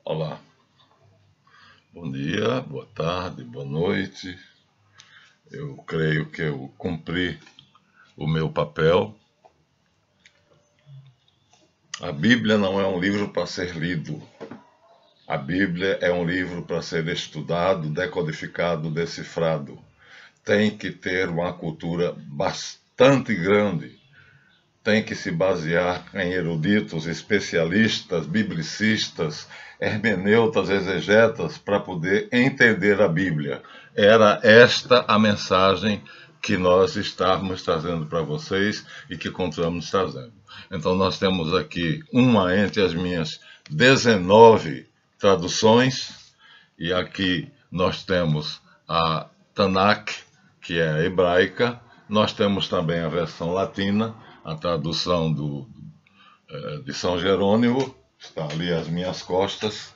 Olá, bom dia, boa tarde, boa noite. Eu creio que eu cumpri o meu papel. A Bíblia não é um livro para ser lido. A Bíblia é um livro para ser estudado, decodificado, decifrado. Tem que ter uma cultura bastante grande. Tem que se basear em eruditos, especialistas, biblicistas, hermeneutas, exegetas, para poder entender a Bíblia. Era esta a mensagem que nós estávamos trazendo para vocês e que continuamos trazendo. Então, nós temos aqui uma entre as minhas 19 traduções, e aqui nós temos a Tanakh, que é a hebraica. Nós temos também a versão latina, a tradução de São Jerônimo, está ali às minhas costas,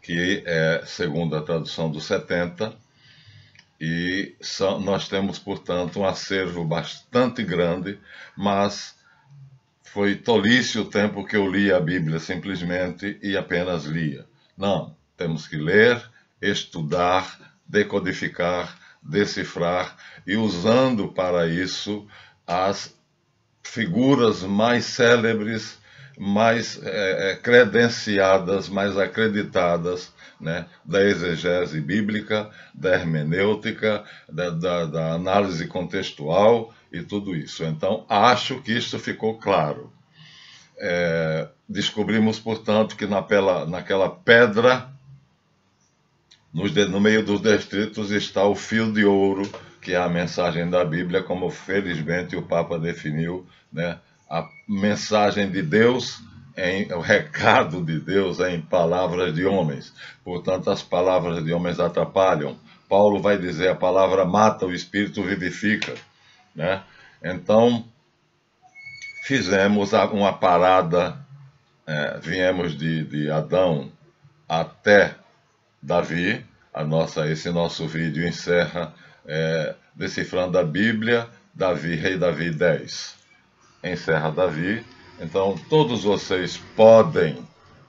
que é segundo a tradução dos 70, e nós temos, portanto, um acervo bastante grande, mas foi tolice o tempo que eu lia a Bíblia simplesmente e apenas lia. Não, temos que ler, estudar, decodificar, decifrar, e usando para isso as figuras mais célebres, mais credenciadas, mais acreditadas, né, da exegese bíblica, da hermenêutica, da análise contextual e tudo isso. Então, acho que isso ficou claro. Descobrimos, portanto, que naquela pedra, no meio dos detritos, está o fio de ouro, que é a mensagem da Bíblia, como felizmente o Papa definiu, né? A mensagem de Deus, o recado de Deus em palavras de homens. Portanto, as palavras de homens atrapalham. Paulo vai dizer: a palavra mata, o espírito vivifica, né? Então, fizemos uma parada, viemos de Adão até Davi. Esse nosso vídeo encerra decifrando a Bíblia, Davi, Rei Davi 10. Encerra Davi. Então, todos vocês podem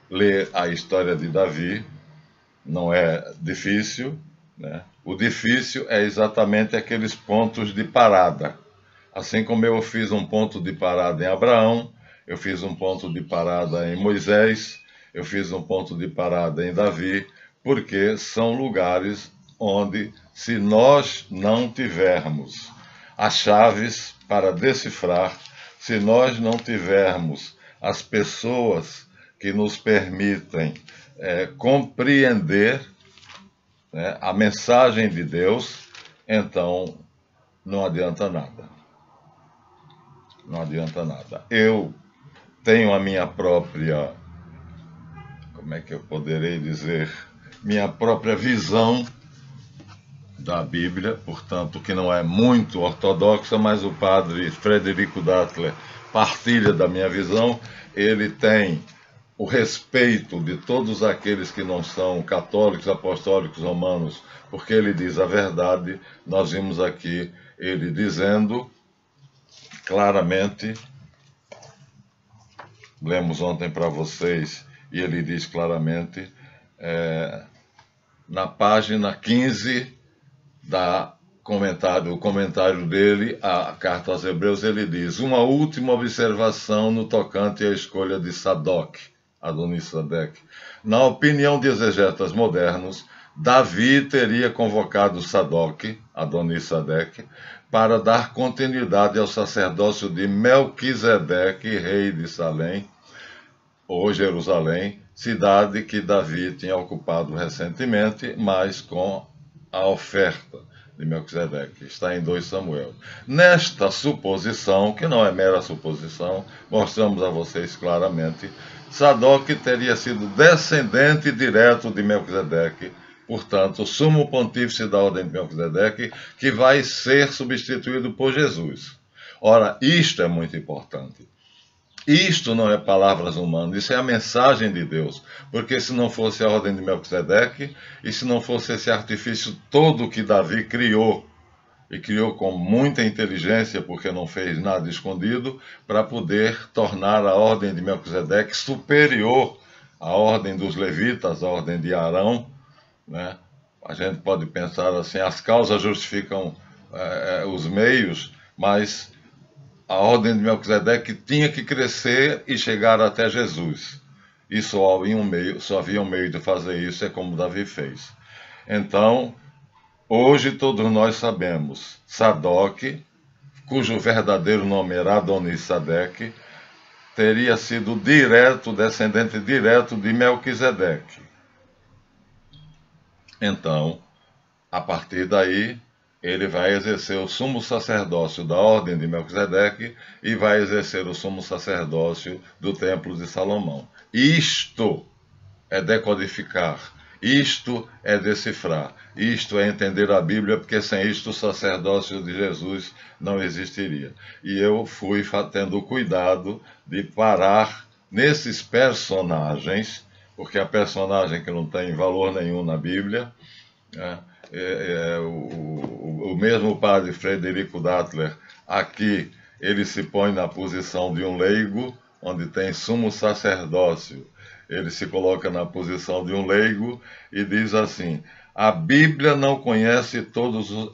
ler a história de Davi, não é difícil, né? O difícil é exatamente aqueles pontos de parada. Assim como eu fiz um ponto de parada em Abraão, eu fiz um ponto de parada em Moisés, eu fiz um ponto de parada em Davi, porque são lugares onde, se nós não tivermos as chaves para decifrar, se nós não tivermos as pessoas que nos permitem compreender, né, a mensagem de Deus, então não adianta nada. Não adianta nada. Eu tenho a minha própria, como é que eu poderei dizer, minha própria visão da Bíblia, portanto, que não é muito ortodoxa, mas o padre Frederico Dattler partilha da minha visão. Ele tem o respeito de todos aqueles que não são católicos, apostólicos, romanos, porque ele diz a verdade. Nós vimos aqui ele dizendo claramente, lemos ontem para vocês, e ele diz claramente, na página 15 o comentário dele, a carta aos Hebreus, ele diz: uma última observação no tocante à escolha de Sadoc, Adonisadec. Na opinião de exegetas modernos, Davi teria convocado Sadoc, Adonisadec, para dar continuidade ao sacerdócio de Melquisedeque, rei de Salém, ou Jerusalém, cidade que Davi tinha ocupado recentemente, mas com a oferta de Melquisedeque. Está em 2 Samuel. Nesta suposição, que não é mera suposição, mostramos a vocês claramente, Sadoc teria sido descendente direto de Melquisedeque, portanto, sumo pontífice da ordem de Melquisedeque, que vai ser substituído por Jesus. Ora, isto é muito importante. Isto não é palavras humanas, isso é a mensagem de Deus. Porque se não fosse a ordem de Melquisedeque, e se não fosse esse artifício todo que Davi criou, e criou com muita inteligência, porque não fez nada escondido, para poder tornar a ordem de Melquisedeque superior a ordem dos levitas, a ordem de Arão, né? A gente pode pensar assim, as causas justificam os meios, mas a ordem de Melquisedeque tinha que crescer e chegar até Jesus. E só havia um meio de fazer isso, é como Davi fez. Então, hoje todos nós sabemos, Sadoque, cujo verdadeiro nome era Adonisadeque, teria sido descendente direto de Melquisedeque. Então, a partir daí, ele vai exercer o sumo sacerdócio da ordem de Melquisedeque e vai exercer o sumo sacerdócio do templo de Salomão. Isto é decodificar, isto é decifrar, isto é entender a Bíblia, porque sem isto o sacerdócio de Jesus não existiria. E eu fui tendo cuidado de parar nesses personagens, porque a personagem que não tem valor nenhum na Bíblia, o mesmo padre Frederico Dattler, aqui ele se põe na posição de um leigo, onde tem sumo sacerdócio. Ele se coloca na posição de um leigo e diz assim: a Bíblia não conhece todos os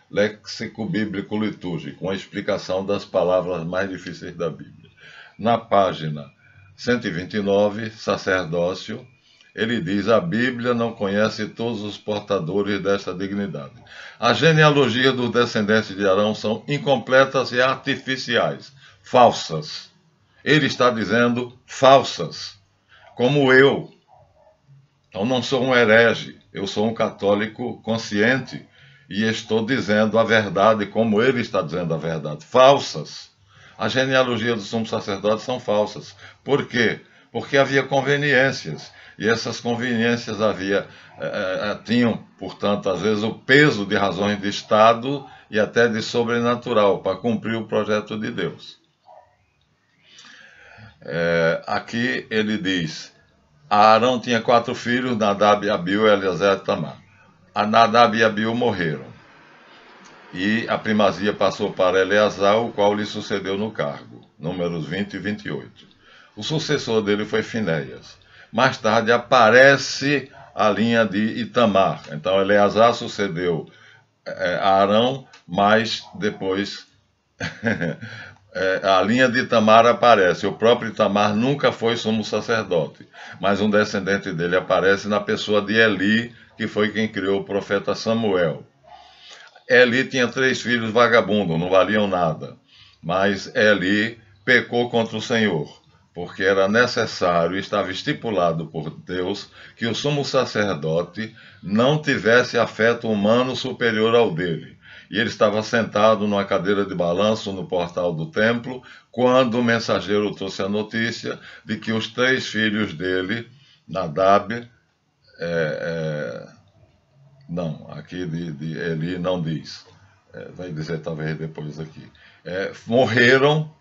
léxico bíblico litúrgico, uma explicação das palavras mais difíceis da Bíblia. Na página 129, sacerdócio, ele diz: a Bíblia não conhece todos os portadores desta dignidade. As genealogias dos descendentes de Arão são incompletas e artificiais, falsas. Ele está dizendo falsas, como eu. Então não sou um herege, eu sou um católico consciente e estou dizendo a verdade como ele está dizendo a verdade. Falsas. As genealogias do sumo sacerdote são falsas. Por quê? Porque havia conveniências. E essas conveniências tinham, portanto, às vezes o peso de razões de Estado e até de sobrenatural para cumprir o projeto de Deus. Aqui ele diz: Arão tinha 4 filhos, Nadab, Abiú, Eleazar e Tamar. A Nadab e Abiú morreram. E a primazia passou para Eleazar, o qual lhe sucedeu no cargo. Números 20 e 28. O sucessor dele foi Finéias. Mais tarde aparece a linha de Itamar. Então Eleazar sucedeu a Arão, mas depois a linha de Itamar aparece. O próprio Itamar nunca foi sumo sacerdote, mas um descendente dele aparece na pessoa de Eli, que foi quem criou o profeta Samuel. Eli tinha 3 filhos vagabundos, não valiam nada, mas Eli pecou contra o Senhor, porque era necessário, estava estipulado por Deus, que o sumo sacerdote não tivesse afeto humano superior ao dele. E ele estava sentado numa cadeira de balanço no portal do templo, quando o mensageiro trouxe a notícia de que os 3 filhos dele, Nadab, não, aqui de Eli não diz, vai dizer talvez depois aqui, morreram.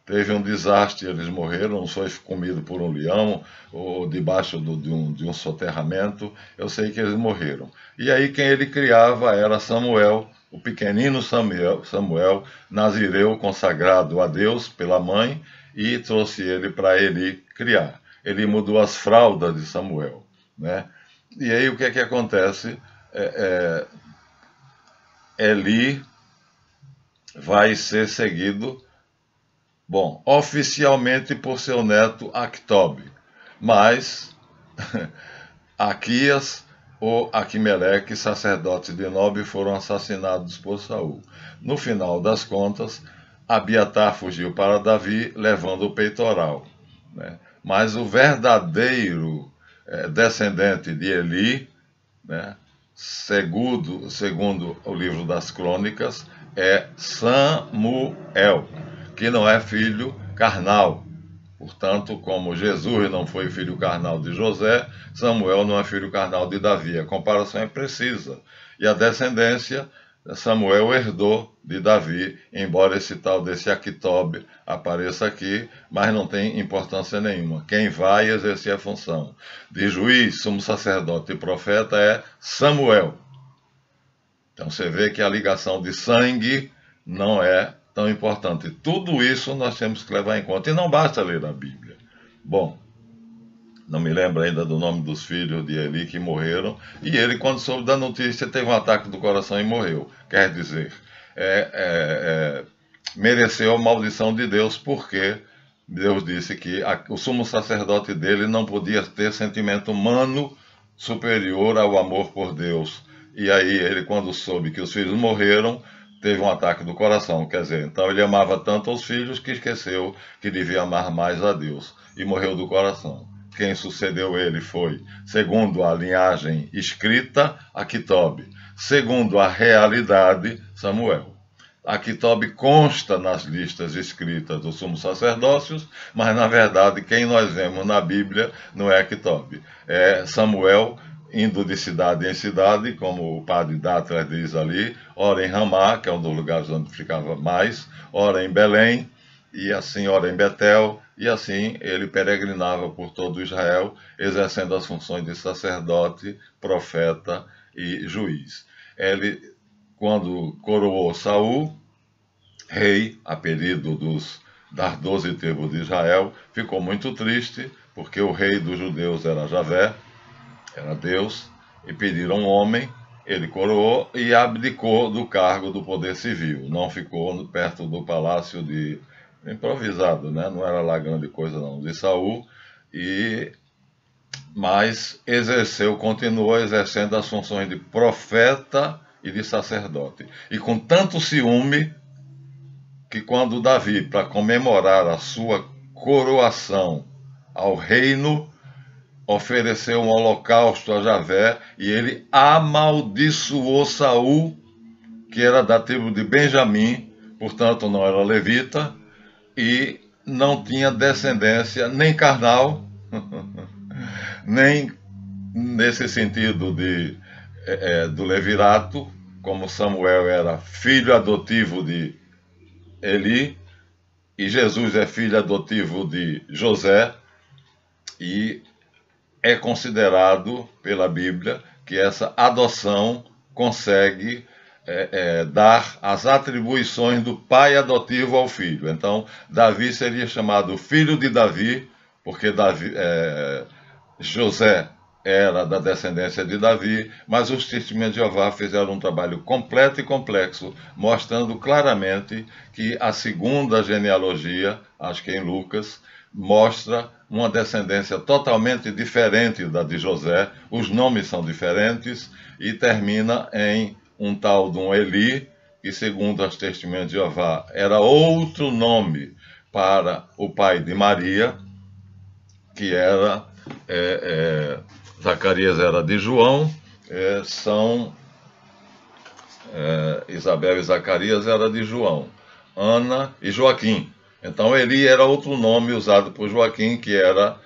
Teve um desastre, eles morreram, um foi comido por um leão, ou debaixo de um soterramento, eu sei que eles morreram. E aí quem ele criava era Samuel, o pequenino Samuel, nazireu consagrado a Deus pela mãe, e trouxe ele para Eli criar. Ele mudou as fraldas de Samuel, né? E aí o que é que acontece? Eli vai ser seguido, bom, oficialmente por seu neto Actob, mas Aquias ou Aquimeleque, sacerdotes de Nob, foram assassinados por Saul. No final das contas, Abiatar fugiu para Davi, levando o peitoral, né? Mas o verdadeiro descendente de Eli, né, segundo o livro das Crônicas, é Samuel, que não é filho carnal. Portanto, como Jesus não foi filho carnal de José, Samuel não é filho carnal de Davi. A comparação é precisa. E a descendência, Samuel herdou de Davi, embora esse tal desse Actob apareça aqui, mas não tem importância nenhuma. Quem vai exercer a função de juiz, sumo sacerdote e profeta é Samuel. Então você vê que a ligação de sangue não é tão importante. Tudo isso nós temos que levar em conta. E não basta ler a Bíblia. Bom, não me lembro ainda do nome dos filhos de Eli que morreram, e ele, quando soube da notícia, teve um ataque do coração e morreu. Quer dizer, mereceu a maldição de Deus, porque Deus disse que o sumo sacerdote dele não podia ter sentimento humano superior ao amor por Deus. E aí ele, quando soube que os filhos morreram, teve um ataque do coração. Quer dizer, então ele amava tanto aos filhos que esqueceu que devia amar mais a Deus e morreu do coração. Quem sucedeu ele foi, segundo a linhagem escrita, Aquitobe. Segundo a realidade, Samuel. Aquitobe consta nas listas escritas dos sumos sacerdócios, mas na verdade quem nós vemos na Bíblia não é Aquitobe. É Samuel indo de cidade em cidade, como o padre Dátras diz ali, ora em Ramá, que é um dos lugares onde ficava mais, ora em Belém, e assim ora em Betel, e assim ele peregrinava por todo Israel, exercendo as funções de sacerdote, profeta e juiz. Ele, quando coroou Saul, rei, apelido das 12 tribos de Israel, ficou muito triste, porque o rei dos judeus era Javé, era Deus, e pediram um homem, ele coroou e abdicou do cargo do poder civil. Não ficou perto do palácio de improvisado, né? Não era lá grande coisa não, de Saul, mas continuou exercendo as funções de profeta e de sacerdote. E com tanto ciúme, que quando Davi, para comemorar a sua coroação ao reino, ofereceu um holocausto a Javé, e ele amaldiçoou Saul, que era da tribo de Benjamim, portanto não era levita, e não tinha descendência nem carnal, nem nesse sentido do levirato, como Samuel era filho adotivo de Eli, e Jesus é filho adotivo de José, e é considerado pela Bíblia que essa adoção consegue dar as atribuições do pai adotivo ao filho. Então, Davi seria chamado filho de Davi, porque José era da descendência de Davi, mas os Testemunhos de Jeová fizeram um trabalho completo e complexo, mostrando claramente que a segunda genealogia, acho que em Lucas, mostra uma descendência totalmente diferente da de José, os nomes são diferentes, e termina em um tal de um Eli, que segundo as Testemunhas de Jeová era outro nome para o pai de Maria, que era Zacarias era de João, Isabel e Zacarias era de João, Ana e Joaquim. Então Eli era outro nome usado por Joaquim, que era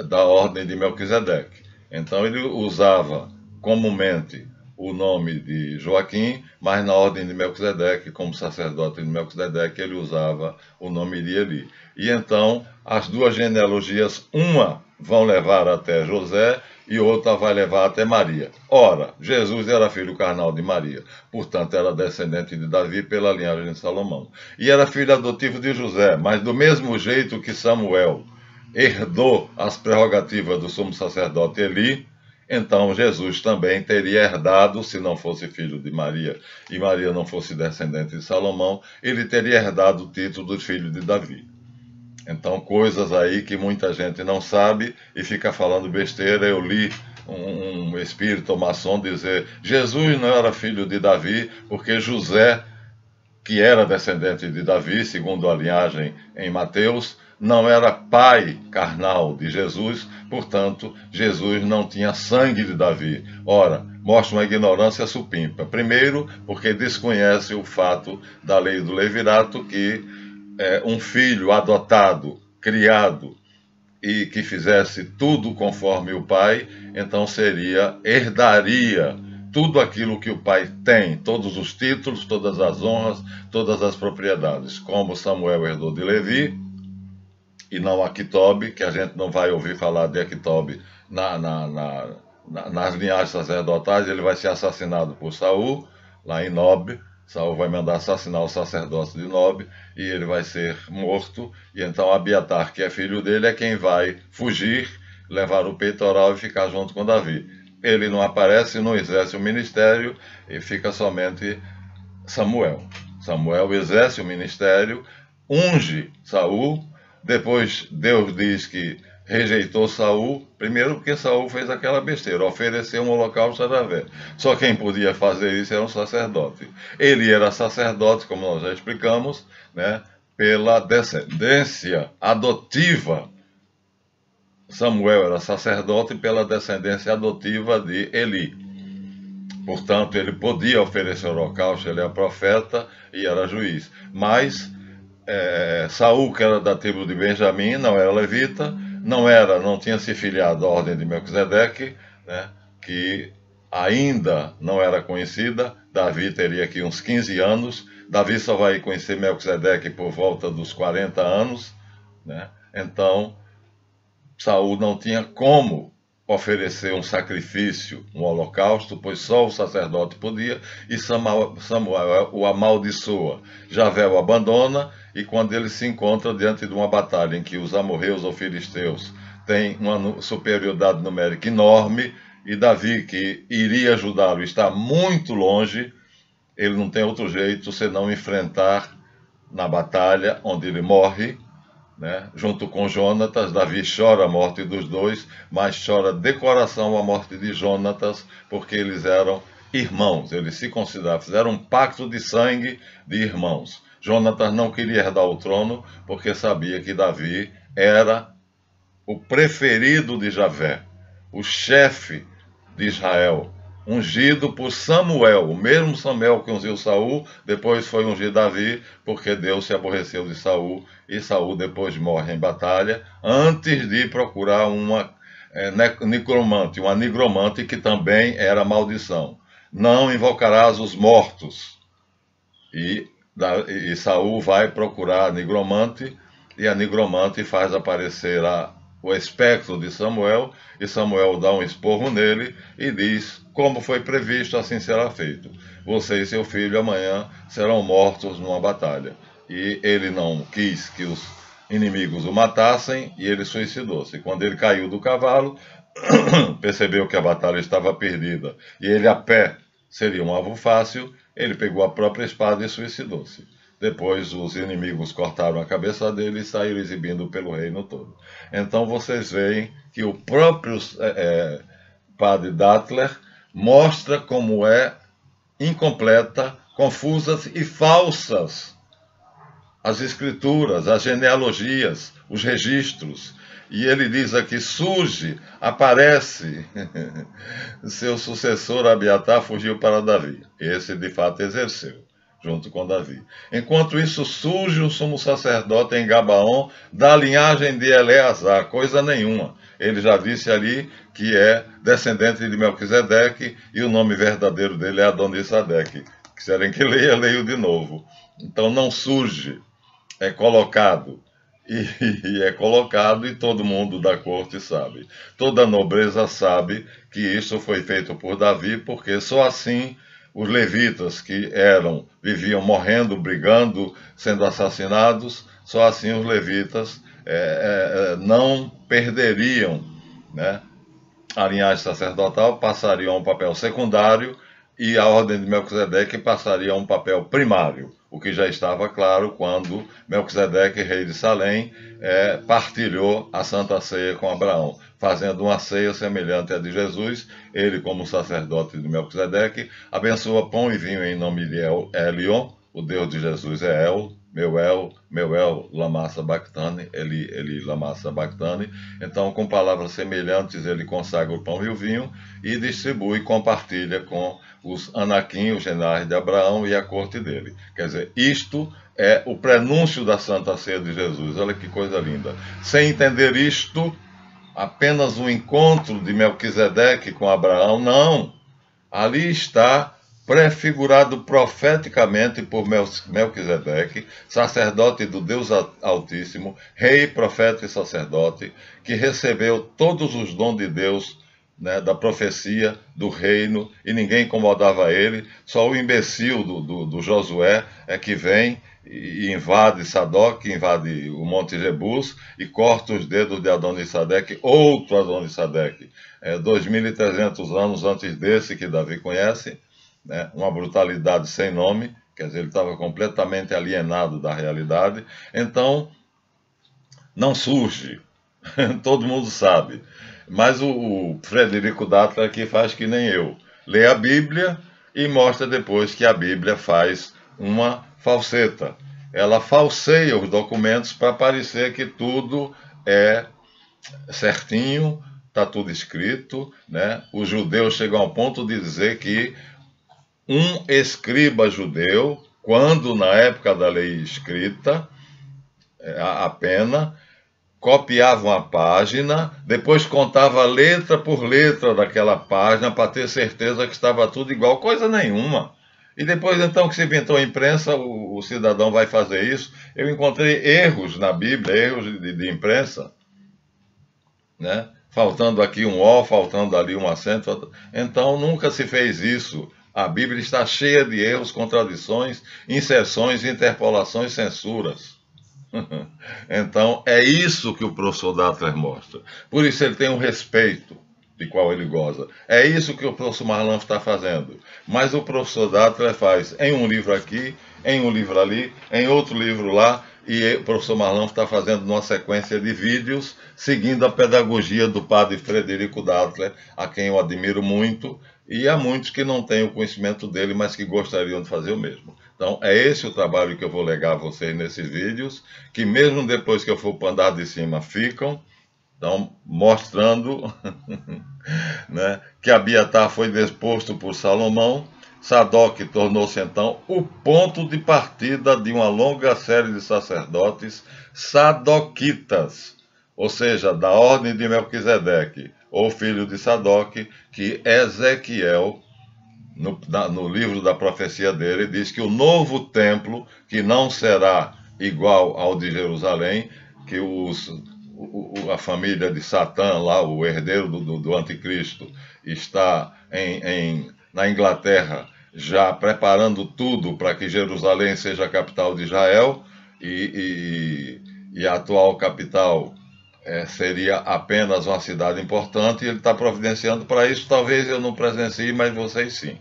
da ordem de Melquisedeque. Então ele usava comumente o nome de Joaquim, mas na ordem de Melquisedeque, como sacerdote de Melquisedeque, ele usava o nome de Eli. E então as duas genealogias, uma vão levar até José e outra vai levar até Maria. Ora, Jesus era filho carnal de Maria, portanto era descendente de Davi pela linhagem de Salomão. E era filho adotivo de José, mas do mesmo jeito que Samuel herdou as prerrogativas do sumo sacerdote Eli, então Jesus também teria herdado, se não fosse filho de Maria e Maria não fosse descendente de Salomão, ele teria herdado o título de filho de Davi. Então, coisas aí que muita gente não sabe e fica falando besteira. Eu li um espírito maçom dizer: Jesus não era filho de Davi, porque José, que era descendente de Davi, segundo a linhagem em Mateus, não era pai carnal de Jesus, portanto, Jesus não tinha sangue de Davi. Ora, mostra uma ignorância supimpa. Primeiro, porque desconhece o fato da lei do levirato, que um filho adotado, criado e que fizesse tudo conforme o pai, então herdaria tudo aquilo que o pai tem, todos os títulos, todas as honras, todas as propriedades, como Samuel herdou de Levi, e não Aquitobe, que a gente não vai ouvir falar de Aquitobe nas linhagens sacerdotais. Ele vai ser assassinado por Saul, lá em Nob. Saul vai mandar assassinar o sacerdócio de Nob, e ele vai ser morto, e então Abiatar, que é filho dele, é quem vai fugir, levar o peitoral e ficar junto com Davi. Ele não aparece, não exerce o ministério e fica somente Samuel. Samuel exerce o ministério, unge Saul, depois Deus diz que rejeitou Saul, primeiro porque Saul fez aquela besteira, ofereceu um holocausto a Javé. Só quem podia fazer isso era um sacerdote. Ele era sacerdote, como nós já explicamos, né, pela descendência adotiva. Samuel era sacerdote pela descendência adotiva de Eli. Portanto, ele podia oferecer holocausto, ele era profeta e era juiz. Mas Saul, que era da tribo de Benjamim, não era levita, não tinha se filiado à ordem de Melquisedeque, né, que ainda não era conhecida. Davi teria aqui uns 15 anos. Davi só vai conhecer Melquisedeque por volta dos 40 anos, né? Então, Saul não tinha como oferecer um sacrifício, um holocausto, pois só o sacerdote podia, e Samuel o amaldiçoa. Javé o abandona, e quando ele se encontra diante de uma batalha em que os amorreus ou filisteus têm uma superioridade numérica enorme, e Davi, que iria ajudá-lo, está muito longe, ele não tem outro jeito senão enfrentar na batalha, onde ele morre, né, junto com Jonatas. Davi chora a morte dos dois, mas chora de coração a morte de Jonatas, porque eles eram irmãos, eles se consideravam, fizeram um pacto de sangue de irmãos. Jonatas não queria herdar o trono, porque sabia que Davi era o preferido de Javé, o chefe de Israel, ungido por Samuel, o mesmo Samuel que ungiu Saul, depois foi ungir Davi, porque Deus se aborreceu de Saul, e Saul depois morre em batalha, antes de procurar uma nigromante, que também era maldição. Não invocarás os mortos. E Saul vai procurar a nigromante, e a nigromante faz aparecer o espectro de Samuel, e Samuel dá um esporro nele e diz: como foi previsto, assim será feito. Você e seu filho amanhã serão mortos numa batalha. E ele não quis que os inimigos o matassem, e ele suicidou-se. Quando ele caiu do cavalo, percebeu que a batalha estava perdida, e ele a pé seria um alvo fácil, ele pegou a própria espada e suicidou-se. Depois os inimigos cortaram a cabeça dele e saíram exibindo pelo reino todo. Então vocês veem que o próprio padre Dattler mostra como é incompleta, confusas e falsas as escrituras, as genealogias, os registros. E ele diz aqui: surge, aparece, seu sucessor Abiatar fugiu para Davi. Esse de fato exerceu, junto com Davi. Enquanto isso, surge o sumo sacerdote em Gabaon, da linhagem de Eleazar, coisa nenhuma. Ele já disse ali que é descendente de Melquisedeque, e o nome verdadeiro dele é Adonisadeque. Quiserem que leia, leio de novo. Então não surge, é colocado. E é colocado, e todo mundo da corte sabe. Toda a nobreza sabe que isso foi feito por Davi, porque só assim os levitas que viviam morrendo, brigando, sendo assassinados, só assim os levitas não perderiam, né, a linhagem sacerdotal, passariam a um papel secundário, e a ordem de Melquisedeque passaria a um papel primário, o que já estava claro quando Melquisedeque, rei de Salém, partilhou a Santa Ceia com Abraão, fazendo uma ceia semelhante à de Jesus. Ele, como sacerdote de Melquisedeque, abençoa pão e vinho em nome de Elion, o Deus de Jesus é El, meu lama sabachthani, Eli lama sabachthani. Então, com palavras semelhantes, ele consagra o pão e o vinho e distribui, compartilha com os Anakim, os generais de Abraão e a corte dele. Quer dizer, isto é o prenúncio da Santa Ceia de Jesus. Olha que coisa linda. Sem entender isto, apenas um encontro de Melquisedeque com Abraão, não. Ali está prefigurado profeticamente por Melquisedeque, sacerdote do Deus Altíssimo, rei, profeta e sacerdote, que recebeu todos os dons de Deus né, da profecia do reino, e ninguém incomodava ele, só o imbecil do Josué é que vem e invade Sadoc, invade o Monte Jebus e corta os dedos de Adonisadec, outro Adonisadec, 2.300 anos antes desse que Davi conhece, né, uma brutalidade sem nome, quer dizer, ele estava completamente alienado da realidade. Então, não surge, todo mundo sabe. Mas o Frederico Dattler aqui faz que nem eu. Lê a Bíblia e mostra depois que a Bíblia faz uma falseta. Ela falseia os documentos para parecer que tudo é certinho, está tudo escrito, né? Os judeus chegam ao ponto de dizer que um escriba judeu, quando na época da lei escrita, a pena, copiava uma página, depois contava letra por letra daquela página para ter certeza que estava tudo igual, coisa nenhuma. E depois, então, que se inventou a imprensa, o cidadão vai fazer isso. Eu encontrei erros na Bíblia, erros de imprensa, né? Faltando aqui um O, faltando ali um acento. Então, nunca se fez isso. A Bíblia está cheia de erros, contradições, inserções, interpolações, censuras. Então, é isso que o professor Dattler mostra. Por isso ele tem um respeito de qual ele goza. É isso que o professor Marlanf está fazendo. Mas o professor Dattler faz em um livro aqui, em um livro ali, em outro livro lá, e o professor Marlanf está fazendo uma sequência de vídeos, seguindo a pedagogia do padre Frederico Dattler, a quem eu admiro muito, e há muitos que não têm o conhecimento dele, mas que gostariam de fazer o mesmo. Então, é esse o trabalho que eu vou legar a vocês nesses vídeos, que mesmo depois que eu for para o andar de cima ficam, então, mostrando né, que Abiatar foi deposto por Salomão, Sadoc tornou-se então o ponto de partida de uma longa série de sacerdotes sadoquitas, ou seja, da ordem de Melquisedeque, ou filho de Sadoc, que Ezequiel, no livro da profecia dele, diz que o novo templo, que não será igual ao de Jerusalém, que a família de Satã, lá, o herdeiro do anticristo, está na Inglaterra já preparando tudo para que Jerusalém seja a capital de Israel, e a atual capital seria apenas uma cidade importante, e ele está providenciando para isso. Talvez eu não presencie, mas vocês sim.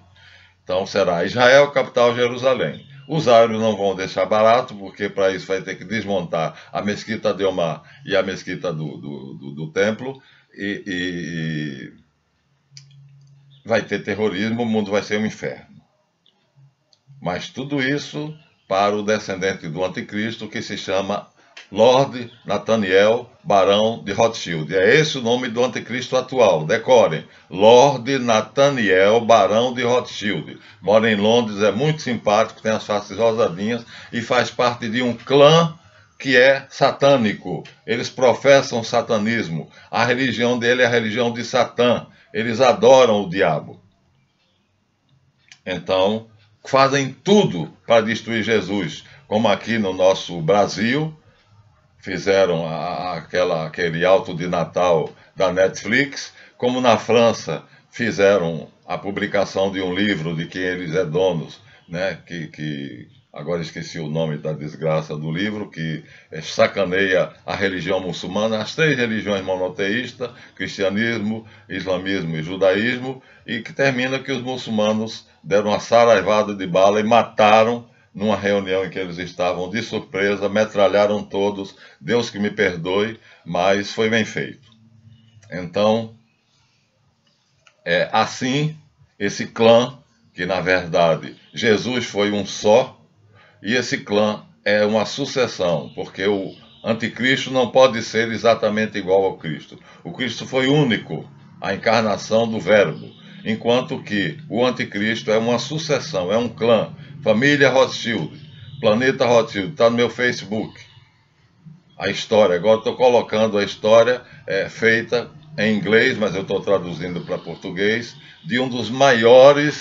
Então será Israel, capital Jerusalém. Os árabes não vão deixar barato, porque para isso vai ter que desmontar a mesquita de Omar e a mesquita do templo, e vai ter terrorismo, o mundo vai ser um inferno. Mas tudo isso para o descendente do anticristo, que se chama Lord Nathaniel Barão de Rothschild. É esse o nome do anticristo atual. Decorem. Lord Nathaniel Barão de Rothschild. Mora em Londres, é muito simpático, tem as faces rosadinhas e faz parte de um clã que é satânico. Eles professam satanismo. A religião dele é a religião de Satã. Eles adoram o diabo. Então, fazem tudo para destruir Jesus. Como aqui no nosso Brasil, fizeram aquele alto de Natal da Netflix, como na França fizeram a publicação de um livro de quem eles é donos, né, que agora esqueci o nome da desgraça do livro, que sacaneia a religião muçulmana, as 3 religiões monoteístas, cristianismo, islamismo e judaísmo, e que termina que os muçulmanos deram uma saraivada de bala e mataram, numa reunião em que eles estavam de surpresa, metralharam todos, Deus que me perdoe, mas foi bem feito. Então, assim, esse clã, que na verdade Jesus foi um só, e esse clã é uma sucessão, porque o anticristo não pode ser exatamente igual ao Cristo. O Cristo foi único, a encarnação do Verbo, enquanto que o anticristo é uma sucessão, é um clã. Família Rothschild, Planeta Rothschild, está no meu Facebook. A história, agora estou colocando a história feita em inglês, mas eu estou traduzindo para português, de um dos maiores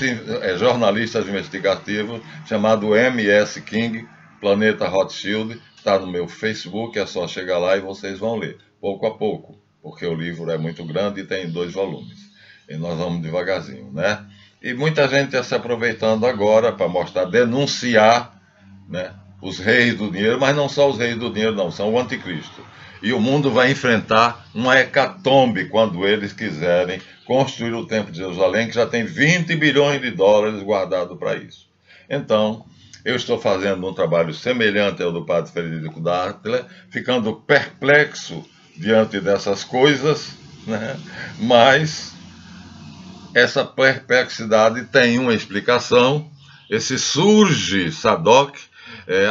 jornalistas investigativos, chamado M.S. King, Planeta Rothschild. Está no meu Facebook, é só chegar lá e vocês vão ler, pouco a pouco, porque o livro é muito grande e tem 2 volumes. E nós vamos devagarzinho, né? E muita gente está se aproveitando agora para mostrar, denunciar, né, os reis do dinheiro, mas não só os reis do dinheiro, não, são o anticristo. E o mundo vai enfrentar uma hecatombe quando eles quiserem construir o Templo de Jerusalém, que já tem 20 bilhões de dólares guardado para isso. Então, eu estou fazendo um trabalho semelhante ao do padre Frederico Dattler, ficando perplexo diante dessas coisas, né? Mas essa perplexidade tem uma explicação. Esse surge Sadoc,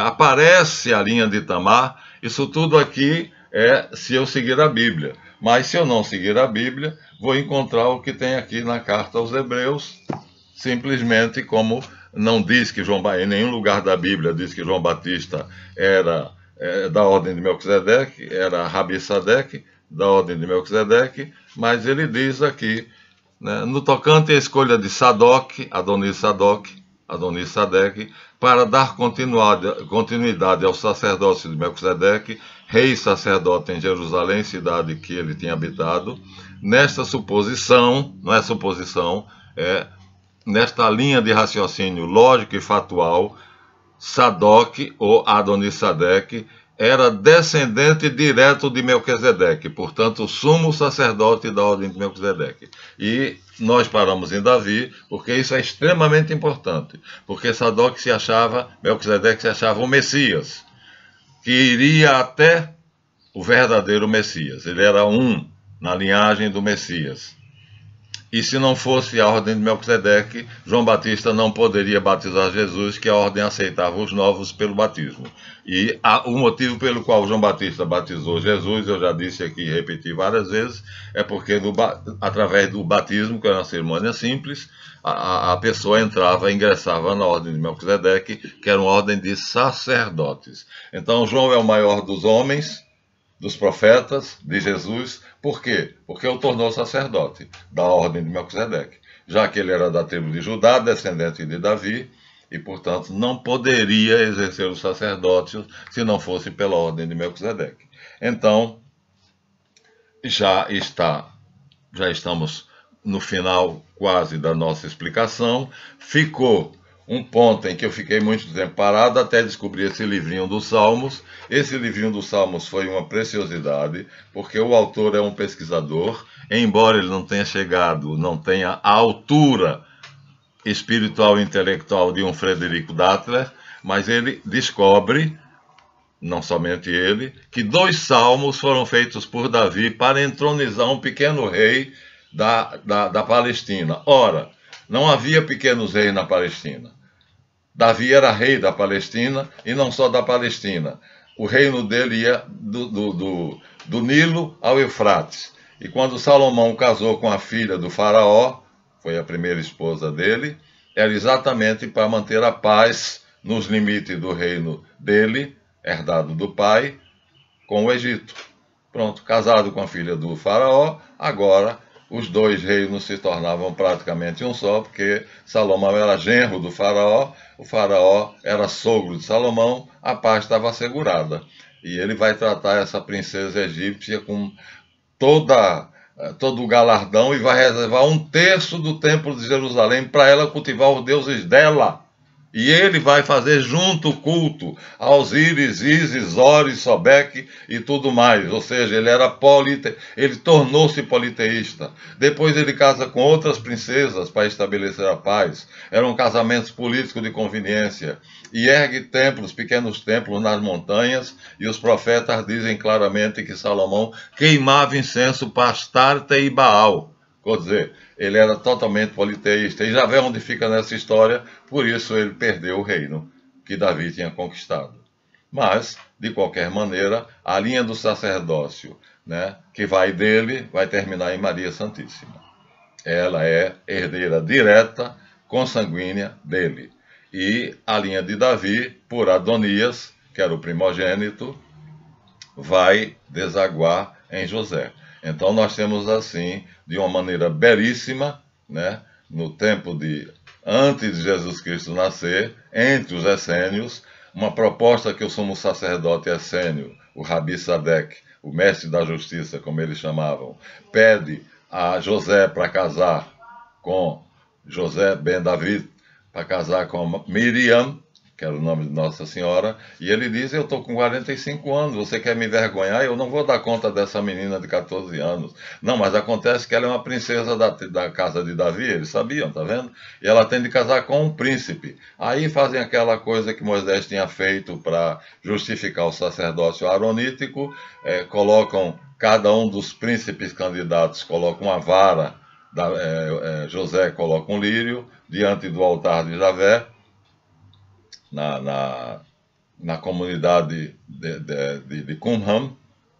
aparece a linha de Tamar, isso tudo aqui é se eu seguir a Bíblia. Mas se eu não seguir a Bíblia, vou encontrar o que tem aqui na carta aos Hebreus, simplesmente como não diz que João, em nenhum lugar da Bíblia diz que João Batista era da ordem de Melquisedeque, era Rabi Sadeque, da ordem de Melquisedeque, mas ele diz aqui, né, no tocante à escolha de Sadoc, Adonis Sadeque, para dar continuidade ao sacerdócio de Melquisedeque, rei sacerdote em Jerusalém, cidade que ele tinha habitado, nesta suposição, não é suposição, nesta linha de raciocínio lógico e fatual, Sadoc, ou Adonis Sadeque, era descendente direto de Melquisedeque, portanto, sumo sacerdote da ordem de Melquisedeque. E nós paramos em Davi, porque isso é extremamente importante, porque Sadoc se achava, Melquisedeque se achava o Messias, que iria até o verdadeiro Messias. Ele era um na linhagem do Messias. E se não fosse a ordem de Melquisedeque, João Batista não poderia batizar Jesus, que a ordem aceitava os novos pelo batismo. E o motivo pelo qual João Batista batizou Jesus, eu já disse aqui e repeti várias vezes, é porque através do batismo, que era uma cerimônia simples, a pessoa ingressava na ordem de Melquisedeque, que era uma ordem de sacerdotes. Então João é o maior dos homens, dos profetas, de Jesus. Por quê? Porque o tornou sacerdote da ordem de Melquisedeque, já que ele era da tribo de Judá, descendente de Davi, e, portanto, não poderia exercer o sacerdócio se não fosse pela ordem de Melquisedeque. Então, já estamos no final quase da nossa explicação. Ficou um ponto em que eu fiquei muito tempo parado até descobrir esse livrinho dos Salmos. Esse livrinho dos Salmos foi uma preciosidade, porque o autor é um pesquisador, embora ele não tenha a altura espiritual e intelectual de um Frederico Dattler, mas ele descobre, não somente ele, que 2 salmos foram feitos por Davi para entronizar um pequeno rei da Palestina. Ora, não havia pequenos reis na Palestina. Davi era rei da Palestina, e não só da Palestina. O reino dele ia do Nilo ao Eufrates. E quando Salomão casou com a filha do faraó, foi a primeira esposa dele, era exatamente para manter a paz nos limites do reino dele, herdado do pai, com o Egito. Pronto, casado com a filha do faraó, agora os 2 reinos se tornavam praticamente um só, porque Salomão era genro do faraó, o faraó era sogro de Salomão, a paz estava assegurada. E ele vai tratar essa princesa egípcia com todo o galardão e vai reservar 1/3 do templo de Jerusalém para ela cultivar os deuses dela. E ele vai fazer junto o culto a Osíris, Ísis, Horus, Sobeque e tudo mais. Ou seja, ele tornou-se politeísta. Depois ele casa com outras princesas para estabelecer a paz. Eram casamentos políticos de conveniência. E ergue templos, pequenos templos nas montanhas. E os profetas dizem claramente que Salomão queimava incenso para Astarte e Baal. Quer dizer, ele era totalmente politeísta. E já vê onde fica nessa história, por isso ele perdeu o reino que Davi tinha conquistado. Mas, de qualquer maneira, a linha do sacerdócio, né, que vai dele, vai terminar em Maria Santíssima. Ela é herdeira direta, consanguínea dele. E a linha de Davi, por Adonias, que era o primogênito, vai desaguar em José. Então nós temos assim, de uma maneira belíssima, né, no tempo antes de Jesus Cristo nascer, entre os essênios, uma proposta que o sumo sacerdote essênio, o Rabi Sadeque, o mestre da justiça, como eles chamavam, pede a José para casar com José ben David, para casar com Miriam, que era o nome de Nossa Senhora, e ele diz: eu estou com 45 anos, você quer me envergonhar? Eu não vou dar conta dessa menina de 14 anos. Não, mas acontece que ela é uma princesa da casa de Davi, eles sabiam, tá vendo? E ela tem de casar com um príncipe. Aí fazem aquela coisa que Moisés tinha feito para justificar o sacerdócio aronítico, colocam cada um dos príncipes candidatos, coloca uma vara, José coloca um lírio diante do altar de Javé, na comunidade de Qumran,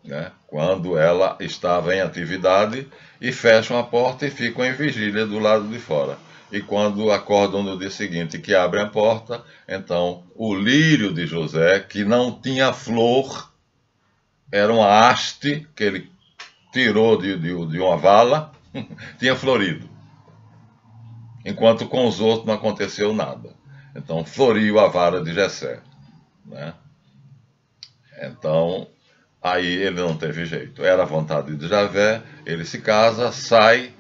né, quando ela estava em atividade, e fecham a porta e ficam em vigília do lado de fora. E quando acordam no dia seguinte que abrem a porta, então o lírio de José, que não tinha flor, era uma haste que ele tirou de uma vala, tinha florido. Enquanto com os outros não aconteceu nada. Então floriu a vara de Jessé, né? Então, aí ele não teve jeito. Era a vontade de Javé, ele se casa, sai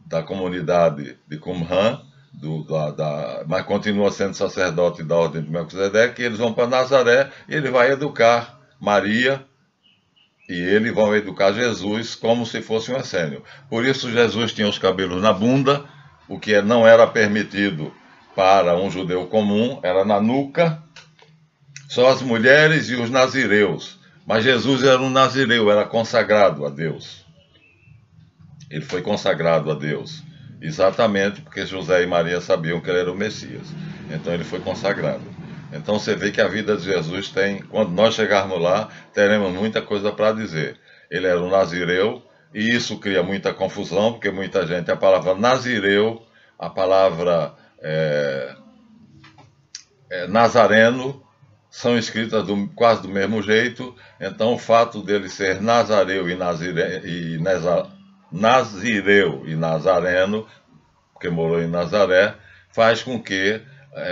da comunidade de Qumran, mas continua sendo sacerdote da ordem de Melquisedeque, e eles vão para Nazaré, e ele vai educar Maria, e eles vão educar Jesus como se fosse um essênio. Por isso Jesus tinha os cabelos na bunda, o que não era permitido para um judeu comum, era na nuca, só as mulheres e os nazireus. Mas Jesus era um nazireu, era consagrado a Deus. Ele foi consagrado a Deus, exatamente porque José e Maria sabiam que ele era o Messias. Então ele foi consagrado. Então você vê que a vida de Jesus tem, quando nós chegarmos lá, teremos muita coisa para dizer. Ele era um nazireu, e isso cria muita confusão, porque muita gente, a palavra nazireu, a palavra nazareno, são escritas quase do mesmo jeito. Então o fato dele ser nazareu nazireu e nazareno, porque morou em Nazaré, faz com que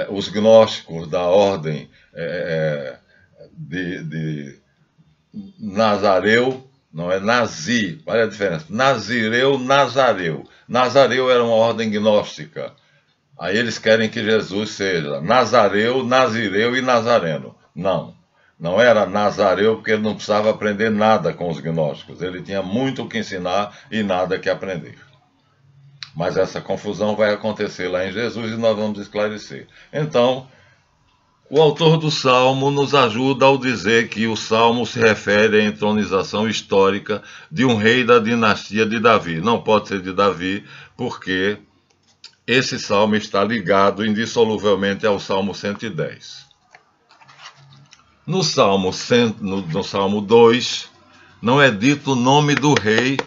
os gnósticos da ordem de Nazareu, não é Nazi, olha a diferença, Nazireu, Nazareu. Nazareu era uma ordem gnóstica. Aí eles querem que Jesus seja Nazareu, Nazireu e Nazareno. Não, não era Nazareu, porque ele não precisava aprender nada com os gnósticos. Ele tinha muito o que ensinar e nada que aprender. Mas essa confusão vai acontecer lá em Jesus e nós vamos esclarecer. Então, o autor do Salmo nos ajuda ao dizer que o Salmo se refere à entronização histórica de um rei da dinastia de Davi. Não pode ser de Davi, porque esse salmo está ligado indissoluvelmente ao Salmo 110. No Salmo 2, não é dito o nome do rei,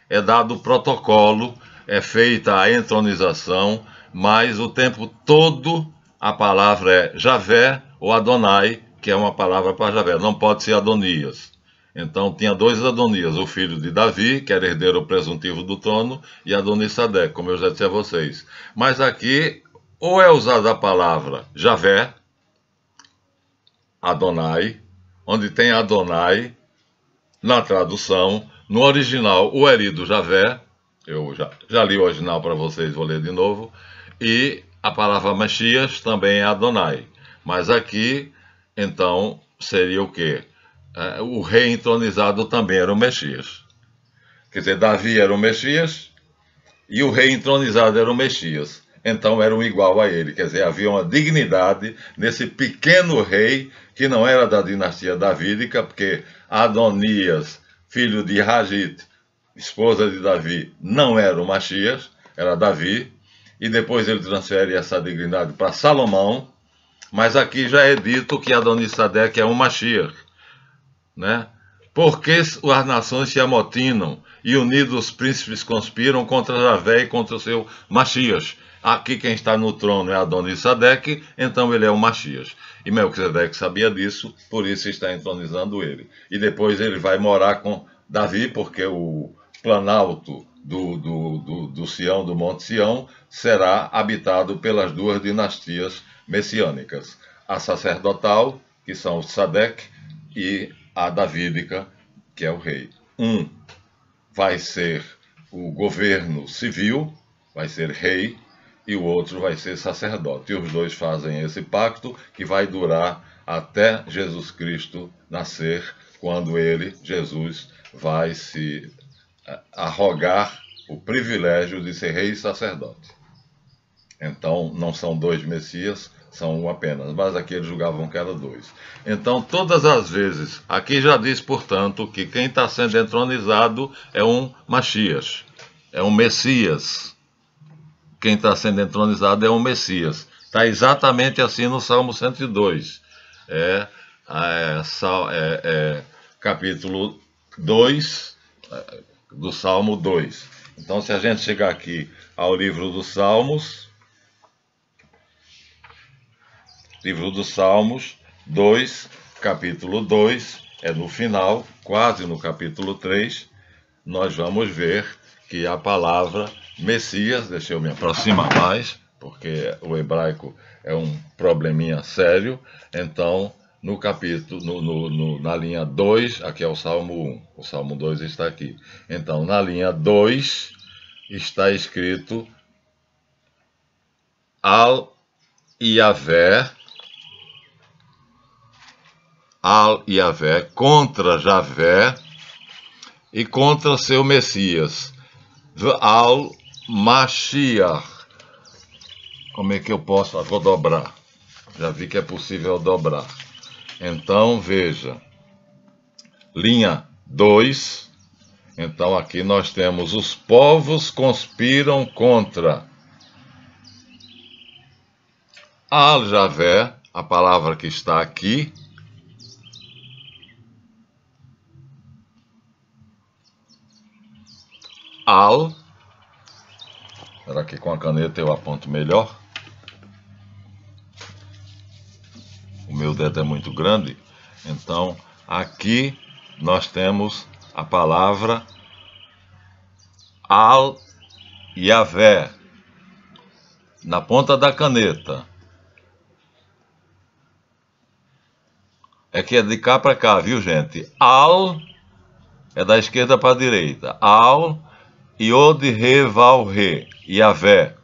é dado o protocolo, é feita a entronização, mas o tempo todo a palavra é Javé ou Adonai, que é uma palavra para Javé, não pode ser Adonias. Então tinha dois Adonias, o filho de Davi, que era herdeiro presuntivo do trono, e Adonisadec, como eu já disse a vocês. Mas aqui, ou é usada a palavra Javé, Adonai, onde tem Adonai, na tradução, no original, o herido Javé, eu já li o original para vocês, vou ler de novo, e a palavra Messias também é Adonai. Mas aqui, então, seria o quê? O rei entronizado também era o Messias. Quer dizer, Davi era o Messias e o rei entronizado era o Messias. Então eram igual a ele. Quer dizer, havia uma dignidade nesse pequeno rei que não era da dinastia davídica, porque Adonias, filho de Ragit, esposa de Davi, não era o Messias, era Davi. E depois ele transfere essa dignidade para Salomão. Mas aqui já é dito que Adonisadec é um Mashiach, né? Porque as nações se amotinam e unidos os príncipes conspiram contra Javé e contra o seu Mashiach. Aqui quem está no trono é Adonisadec, então ele é o Mashiach. E Melquisedeque sabia disso, por isso está entronizando ele. E depois ele vai morar com Davi, porque o planalto do Sião, do Monte Sião, será habitado pelas duas dinastias messiânicas. A sacerdotal, que são os Sadec, e a davídica, que é o rei. vai ser o governo civil, vai ser rei, e o outro vai ser sacerdote. E os dois fazem esse pacto que vai durar até Jesus Cristo nascer, quando ele, Jesus, vai se arrogar o privilégio de ser rei e sacerdote. Então, não são dois Messias, são um apenas. Mas aqui eles julgavam que era dois. Então, todas as vezes, aqui já diz, portanto, que quem está sendo entronizado é um Machias, é um Messias. Quem está sendo entronizado é um Messias. Está exatamente assim no Salmo 102. Capítulo 2 do Salmo 2. Então, se a gente chegar aqui ao livro dos Salmos, livro dos Salmos 2, capítulo 2, é no final, quase no capítulo 3, nós vamos ver que a palavra Messias, deixa eu me aproximar mais, porque o hebraico é um probleminha sério. Então, no capítulo, na linha 2, aqui é o Salmo 1, o Salmo 2 está aqui. Então, na linha 2 está escrito Al-Yavé, contra Javé e contra seu Messias, Al-Mashiach. Como é que eu posso? Vou dobrar. Já vi que é possível dobrar. Então, veja. Linha 2. Então, aqui nós temos: os povos conspiram contra Al-Javé, a palavra que está aqui. Será que com a caneta eu aponto melhor? O meu dedo é muito grande. Então, aqui nós temos a palavra Al-Yavé na ponta da caneta. É que é de cá para cá, viu, gente? Al é da esquerda para a direita. Al, Yod, Re, Val, Re, Yavé.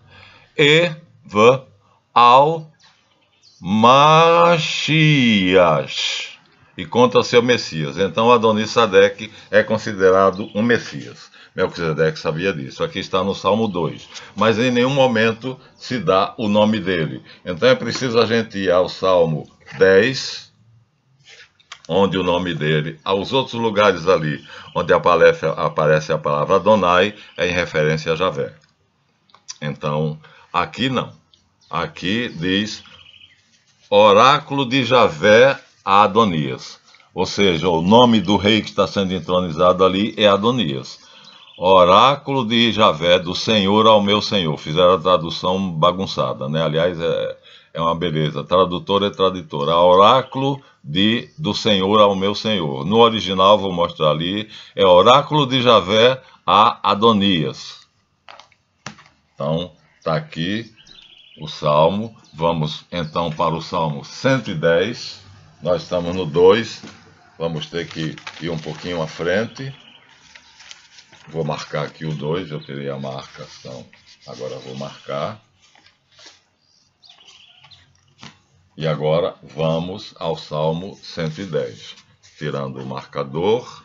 E, V, Al, Mashiach. E contra seu Messias. Então, Adonisadeque é considerado um Messias. Melquisedeque sabia disso. Aqui está no Salmo 2. Mas em nenhum momento se dá o nome dele. Então, é preciso a gente ir ao Salmo 10, onde o nome dele, aos outros lugares ali, onde aparece a palavra Adonai, é em referência a Javé. Então, aqui não. Aqui diz oráculo de Javé a Adonias. Ou seja, o nome do rei que está sendo entronizado ali é Adonias. Oráculo de Javé, do Senhor ao meu Senhor. Fizeram a tradução bagunçada, né? Aliás, é uma beleza. Tradutor é tradutor. Oráculo do Senhor ao meu Senhor. No original, vou mostrar ali, é oráculo de Javé a Adonias. Então, está aqui o Salmo. Vamos então para o Salmo 110. Nós estamos no 2. Vamos ter que ir um pouquinho à frente. Vou marcar aqui o 2. Eu teria a marcação. Agora vou marcar. E agora vamos ao Salmo 110. Tirando o marcador.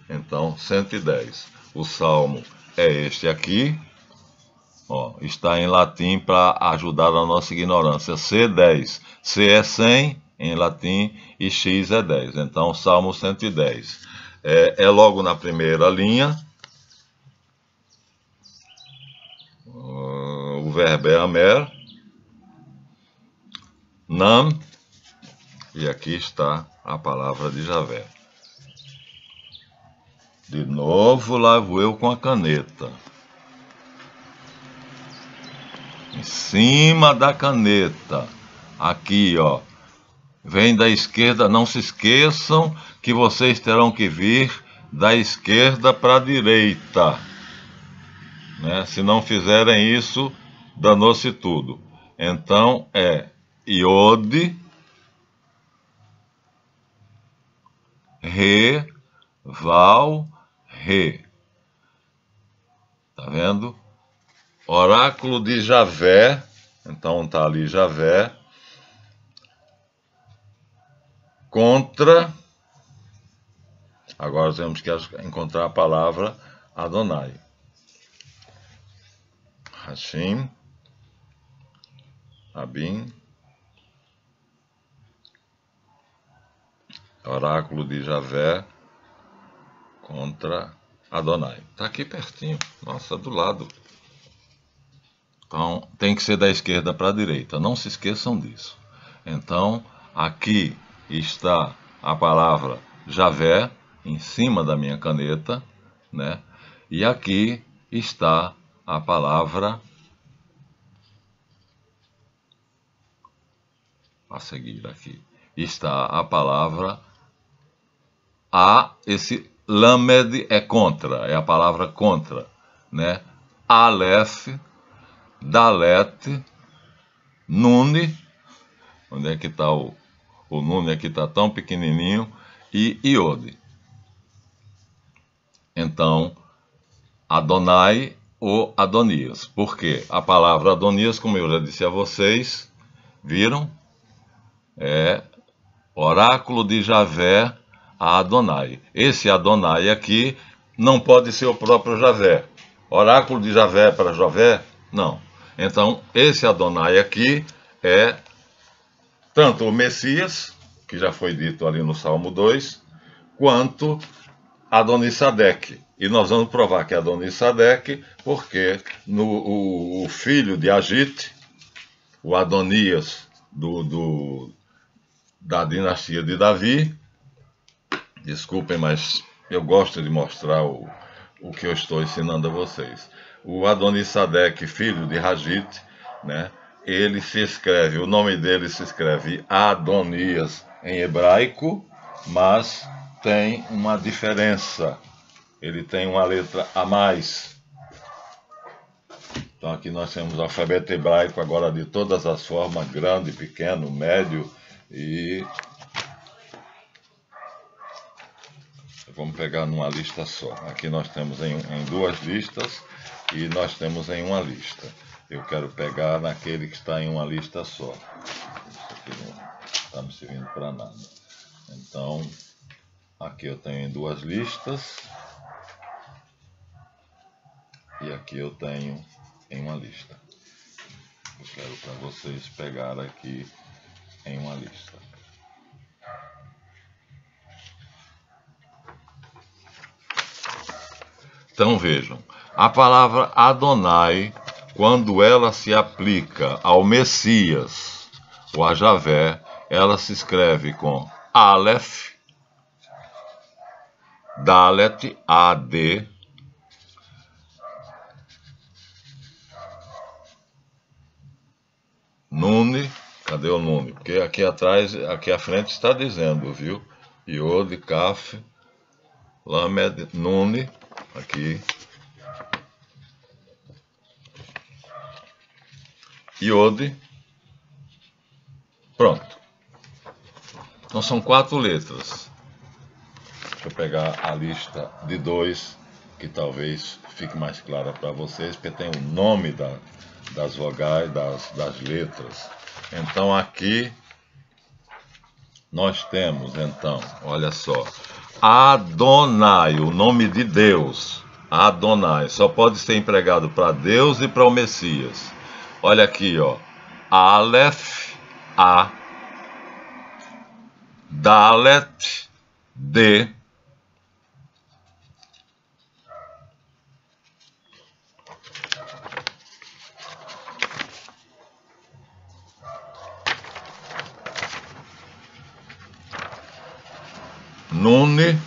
Então, 110. O Salmo é este aqui. Ó, está em latim para ajudar a nossa ignorância. C10. C é 100 em latim e X é 10. Então, Salmo 110. É logo na primeira linha. O verbo é amer. Nam. E aqui está a palavra de Javé. De novo, lá vou eu com a caneta. Em cima da caneta. Aqui, ó. Vem da esquerda. Não se esqueçam que vocês terão que vir da esquerda para a direita. Né? Se não fizerem isso, danou-se tudo. Então, é Yod, Re, Val, Re. Tá vendo? Oráculo de Javé. Então tá ali Javé. Contra. Agora temos que encontrar a palavra Adonai. Hashim. Abim. Oráculo de Javé contra Adonai. Tá aqui pertinho. Nossa, do lado. Então, tem que ser da esquerda para a direita. Não se esqueçam disso. Então, aqui está a palavra Javé, em cima da minha caneta, né? E aqui está a palavra, a seguir aqui, está a palavra esse Lamed é contra, é a palavra contra, né? Aleph, Dalet, Nune, onde é que está o Nune aqui está tão pequenininho, e Iode. Então, Adonai ou Adonias. Por quê? A palavra Adonias, como eu já disse a vocês, viram? É oráculo de Javé a Adonai. Esse Adonai aqui não pode ser o próprio Javé. Oráculo de Javé para Javé? Não. Então, esse Adonai aqui é tanto o Messias, que já foi dito ali no Salmo 2, quanto Adonisadec. E nós vamos provar que é Adonisadec, porque o filho de Agite, o Adonias da dinastia de Davi, desculpem, mas eu gosto de mostrar o que eu estou ensinando a vocês. O Adonisadec, filho de Agite, né? Ele se escreve, o nome dele se escreve Adonias em hebraico, mas tem uma diferença. Ele tem uma letra a mais. Então aqui nós temos o alfabeto hebraico agora de todas as formas, grande, pequeno, médio e... Vamos pegar numa lista só. Aqui nós temos em duas listas e nós temos em uma lista. Eu quero pegar naquele que está em uma lista só. Isso aqui não está me servindo para nada. Então, aqui eu tenho em duas listas. E aqui eu tenho em uma lista. Eu quero para vocês pegar aqui em uma lista. Então vejam, a palavra Adonai, quando ela se aplica ao Messias ou a Javé, ela se escreve com Aleph, Dalet, A-D, Nune, cadê o Nune? Porque aqui atrás, aqui à frente está dizendo, viu? Iode, Kaf, Lamed, Nune, aqui. Iode. Pronto. Então são 4 letras. Deixa eu pegar a lista de 2, que talvez fique mais clara para vocês, porque tem o nome das vogais, das letras. Então aqui nós temos, então, olha só, Adonai, o nome de Deus. Adonai, só pode ser empregado para Deus e para o Messias. Olha aqui, ó, Aleph, A, Dalet, D, Nune,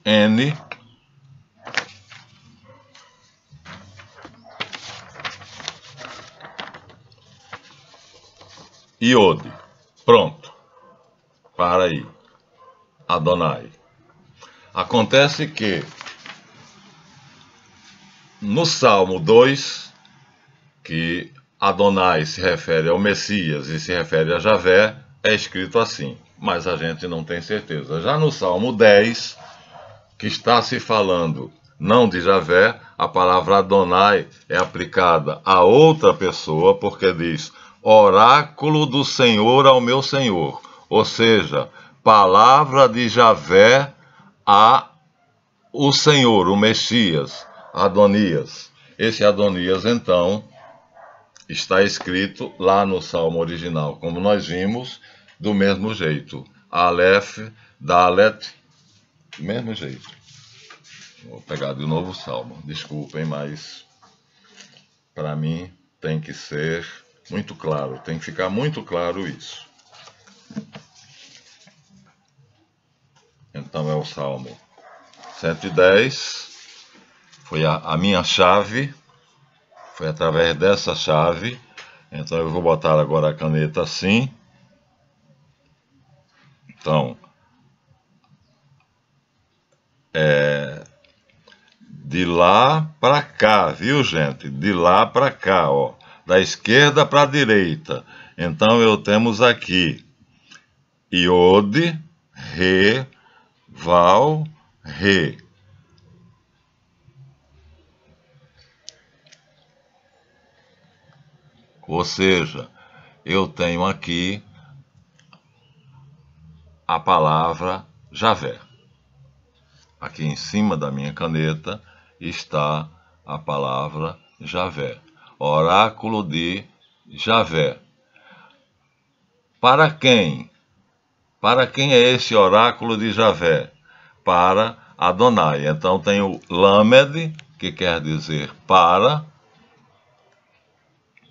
N, Iode. Pronto. Para aí. Adonai. Acontece que no Salmo 2, que Adonai se refere ao Messias e se refere a Javé, é escrito assim, mas a gente não tem certeza. Já no Salmo 10, que está se falando não de Javé, a palavra Adonai é aplicada a outra pessoa, porque diz oráculo do Senhor ao meu Senhor, ou seja, palavra de Javé a o Senhor, o Messias, Adonias. Esse Adonias, então, está escrito lá no Salmo original, como nós vimos, do mesmo jeito. Aleph, Dalet, do mesmo jeito. Vou pegar de novo o Salmo. Desculpem, mas para mim tem que ser muito claro, tem que ficar muito claro isso. Então é o Salmo 110, foi a minha chave, foi através dessa chave. Então eu vou botar agora a caneta assim. Então, de lá para cá, viu, gente? De lá para cá, ó, da esquerda para a direita. Então eu temos aqui Iode, Re, Val, Re. Ou seja, eu tenho aqui a palavra Javé. Aqui em cima da minha caneta está a palavra Javé. Oráculo de Javé. Para quem? Para quem é esse oráculo de Javé? Para Adonai. Então tem o Lamed, que quer dizer para,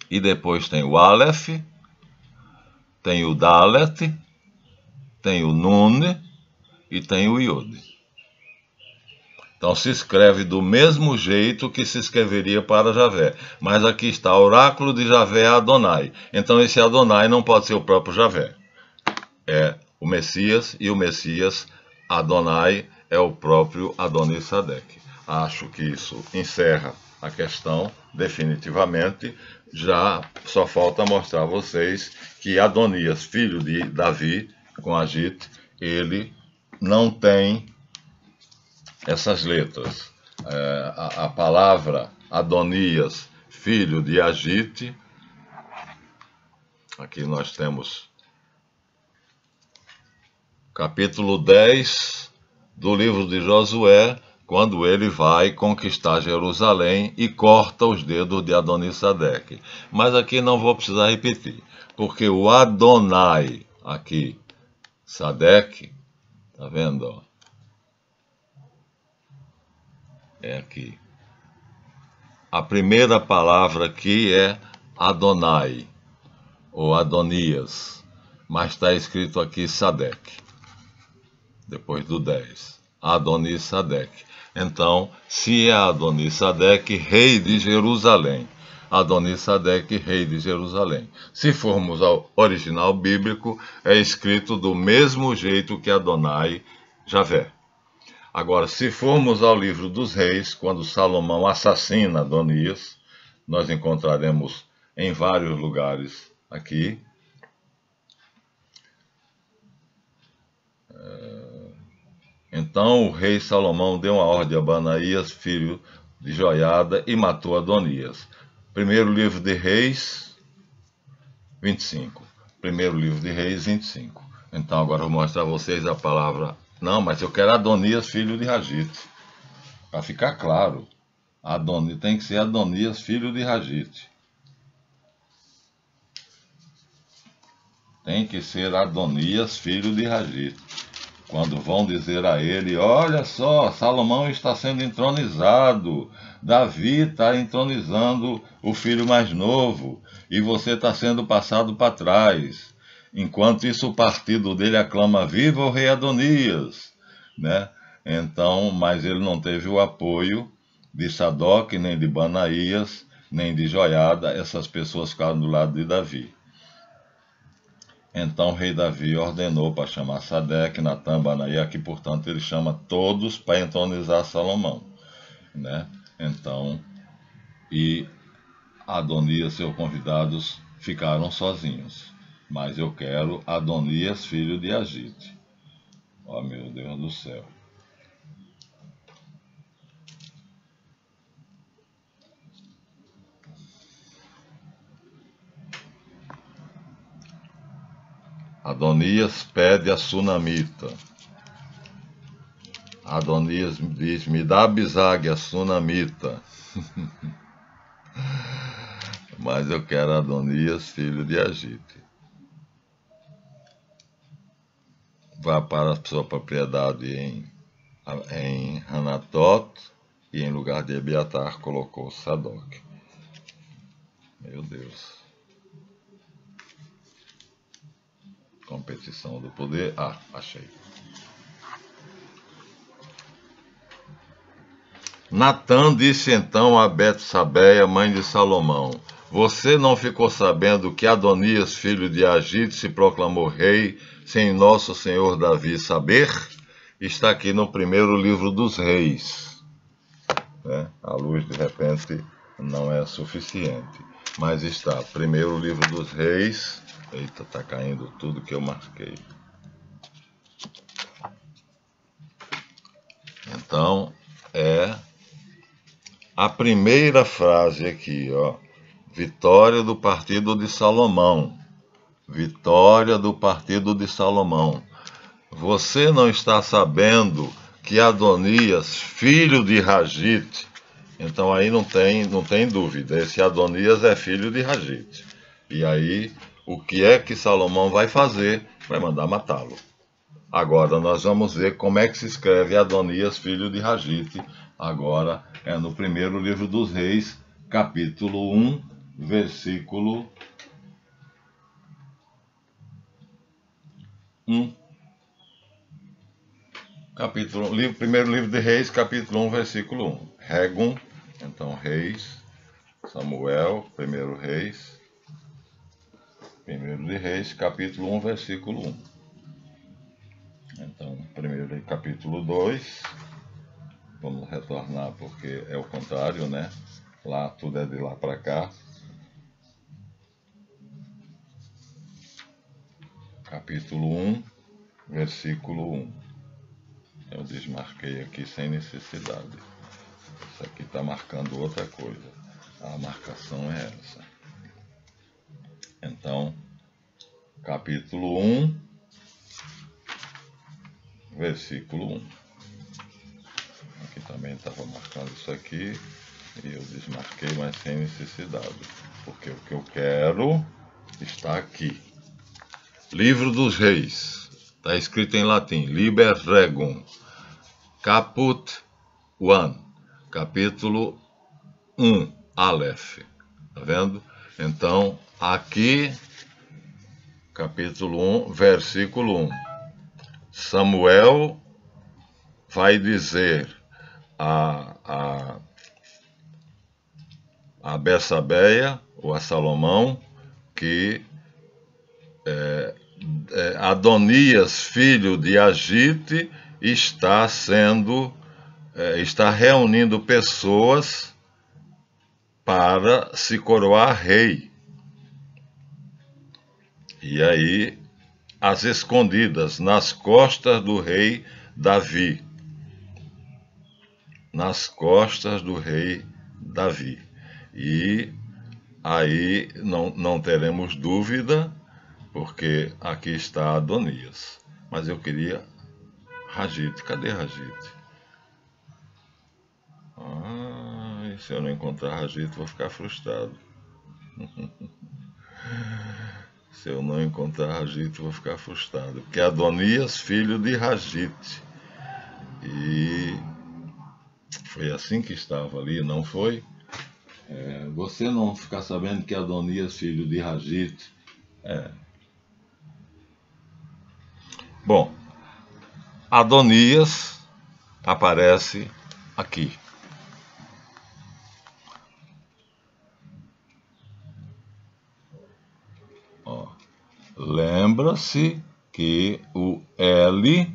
e depois tem o Aleph, tem o Dalet, tem o Nun e tem o Iod. Então se escreve do mesmo jeito que se escreveria para Javé. Mas aqui está, oráculo de Javé Adonai. Então esse Adonai não pode ser o próprio Javé. É o Messias, e o Messias, Adonai, é o próprio Adonisadec. Acho que isso encerra a questão definitivamente. Já só falta mostrar a vocês que Adonias, filho de Davi, com Agite, ele não tem essas letras. A palavra Adonias, filho de Agite, aqui nós temos capítulo 10 do livro de Josué, quando ele vai conquistar Jerusalém e corta os dedos de Adonisadec. Mas aqui não vou precisar repetir, porque o Adonai, aqui, Sadec, tá vendo? Ó? É aqui. A primeira palavra aqui é Adonai, ou Adonias, mas está escrito aqui Sadec, depois do 10. Adonisadec. Então, se é Adonisadec, rei de Jerusalém. Adonisadec, rei de Jerusalém. Se formos ao original bíblico, é escrito do mesmo jeito que Adonai, Javé. Agora, se formos ao livro dos reis, quando Salomão assassina Adonias, nós encontraremos em vários lugares aqui. Então o rei Salomão deu uma ordem a Banaías, filho de Joiada, e matou Adonias. Primeiro livro de Reis, 25. Primeiro livro de Reis, 25. Então agora eu vou mostrar a vocês a palavra. Não, mas eu quero Adonias, filho de Agite. Para ficar claro. Tem que ser Adonias, filho de Agite. Tem que ser Adonias, filho de Agite. Quando vão dizer a ele, olha só, Salomão está sendo entronizado, Davi está entronizando o filho mais novo, e você está sendo passado para trás. Enquanto isso, o partido dele aclama, viva o rei Adonias, né? Então, mas ele não teve o apoio de Sadoc, nem de Banaías, nem de Joiada, essas pessoas ficaram do lado de Davi. Então o rei Davi ordenou para chamar Sadec, Natã, Banaia, que portanto ele chama todos para entronizar Salomão, né? Então, e Adonias, seus convidados, ficaram sozinhos. Mas eu quero Adonias, filho de Agite. Ó, meu Deus do céu. Adonias pede a sunamita. Adonias diz, me dá Abisag, a sunamita. Mas eu quero Adonias, filho de Agite. Vá para a sua propriedade em Hanatot, e em lugar de Ebiatar colocou Sadoc. Meu Deus. Competição do poder. Ah, achei. Natã disse então a Betsabeia, mãe de Salomão, você não ficou sabendo que Adonias, filho de Agite, se proclamou rei, sem nosso senhor Davi saber? Está aqui no primeiro livro dos reis. A luz, de repente, não é suficiente. Mas está, primeiro livro dos reis. Eita, está caindo tudo que eu marquei. Então, a primeira frase aqui, ó. Vitória do partido de Salomão. Vitória do partido de Salomão. Você não está sabendo que Adonias, filho de Agite, então aí não tem dúvida, esse Adonias é filho de Agite. E aí, o que é que Salomão vai fazer? Vai mandar matá-lo. Agora, nós vamos ver como é que se escreve Adonias, filho de Agite. Agora, é no primeiro livro dos reis, capítulo 1, versículo 1. Primeiro livro de Reis, capítulo 1, versículo 1. Regum, então Reis, Samuel, primeiro de Reis, capítulo 1, versículo 1. Então, primeiro capítulo 2, vamos retornar porque é o contrário, né? Lá tudo é de lá para cá. Capítulo 1, versículo 1. Eu desmarquei aqui sem necessidade. Isso aqui está marcando outra coisa. A marcação é essa. Então, capítulo 1, versículo 1. Aqui também estava marcando isso aqui. E eu desmarquei, mas sem necessidade. Porque o que eu quero está aqui. Livro dos Reis. Está escrito em latim. Liber Regum. Caput 1. Capítulo 1. Aleph. Está vendo? Então, aqui, capítulo 1, versículo 1. Samuel vai dizer a Betsabeia, ou a Salomão, que Adonias, filho de Agite, está reunindo pessoas para se coroar rei. E aí, às escondidas, nas costas do rei Davi. Nas costas do rei Davi. E aí não teremos dúvida, porque aqui está Adonias. Mas eu queria Agite. Cadê Agite? Se eu não encontrar Agite, vou ficar frustrado. Se eu não encontrar Agite, vou ficar frustrado. Porque Adonias, filho de Agite. E foi assim que estava ali, não foi? Você não ficar sabendo que Adonias, filho de Agite, Bom, Adonias aparece aqui. Lembra-se que o L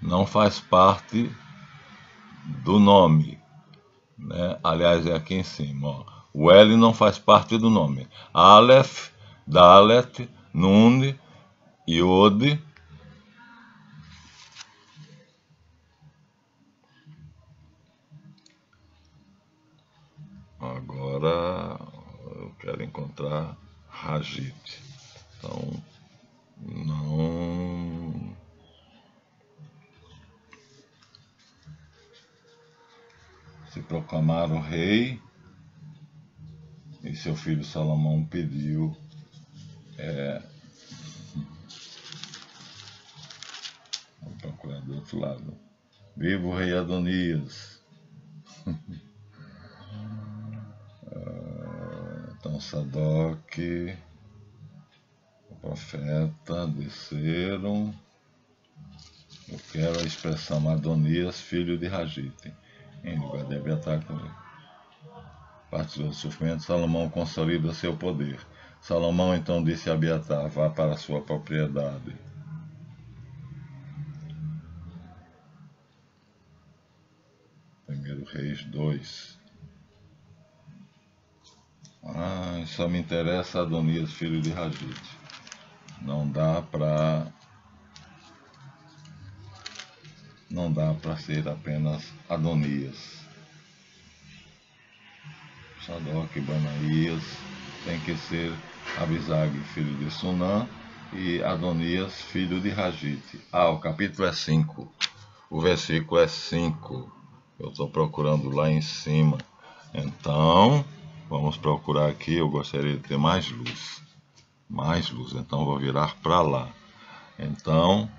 não faz parte do nome, né? Aliás, é aqui em cima, ó. O L não faz parte do nome. Aleph, Dalet, Nun, Yod. Agora eu quero encontrar Ragite. Então, não... Se proclamaram rei, e seu filho Salomão pediu vou procurar do outro lado. Viva o rei Adonias. Então Sadoque, o profeta, desceram. Eu quero a expressão Adonias, filho de Ragite, em lugar de Abiatar. Partilhou do sofrimento, Salomão consolida seu poder. Salomão então disse a Abiatar: vá para a sua propriedade. Primeiro Reis 2. Só me interessa Adonias, filho de Ragite. Não dá para ser apenas Adonias. Sadoque, Banaías, tem que ser Abizag, filho de Sunã, e Adonias, filho de Ragite. O capítulo é 5, o versículo é 5. Eu estou procurando lá em cima. Então, vamos procurar aqui. Eu gostaria de ter mais luz. Então vou virar para lá. Então,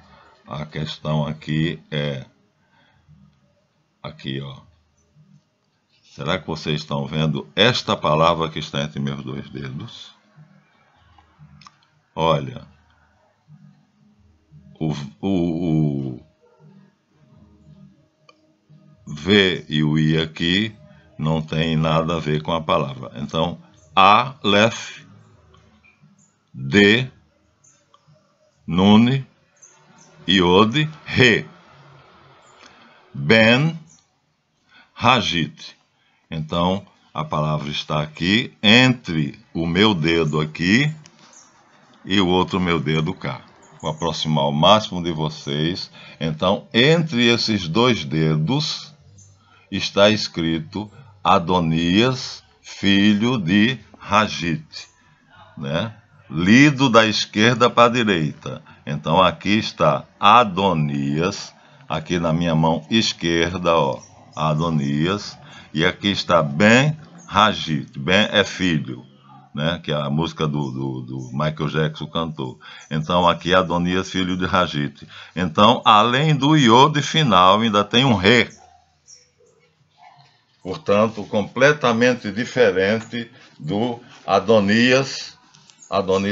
a questão aqui é... Aqui, ó. Será que vocês estão vendo esta palavra que está entre meus dois dedos? Olha, o V e o I aqui não tem nada a ver com a palavra. Então, Aleph, D, Nun, Iod, Re, Ben, Ragite. Então, a palavra está aqui, entre o meu dedo aqui e o outro meu dedo cá. Vou aproximar o máximo de vocês. Então, entre esses dois dedos está escrito Adonias, filho de Ragite, né? Lido da esquerda para a direita. Então, aqui está Adonias, aqui na minha mão esquerda, ó, Adonias. E aqui está Ben Ragite. Ben é filho, né? Que a música do Michael Jackson cantou. Então aqui Adonias, filho de Ragite. Então, além do iode final, ainda tem um Re. Portanto, completamente diferente do Adonias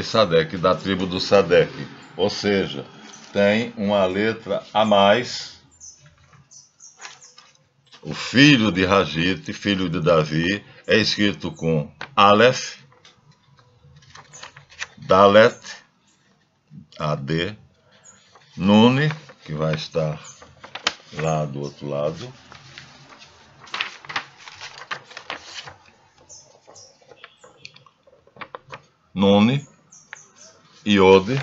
Sadeque, da tribo do Sadeque. Ou seja, tem uma letra a mais. O filho de Ragite, filho de Davi, é escrito com Aleph, Dalet, AD, Nun, que vai estar lá do outro lado, Nun, Iode,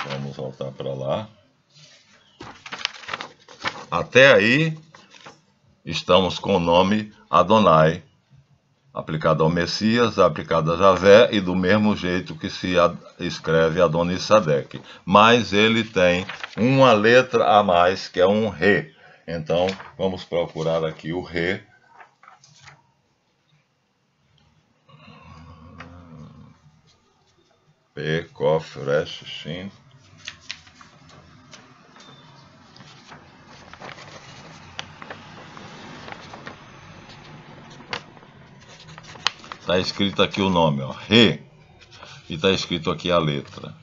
vamos voltar para lá. Até aí, estamos com o nome Adonai, aplicado ao Messias, aplicado a Javé, e do mesmo jeito que se escreve Adonias Sadeque. Mas ele tem uma letra a mais, que é um Re. Então, vamos procurar aqui o Re. P, Kof, Resh, Shin. Está escrito aqui o nome, ó, Re, e está escrito aqui a letra.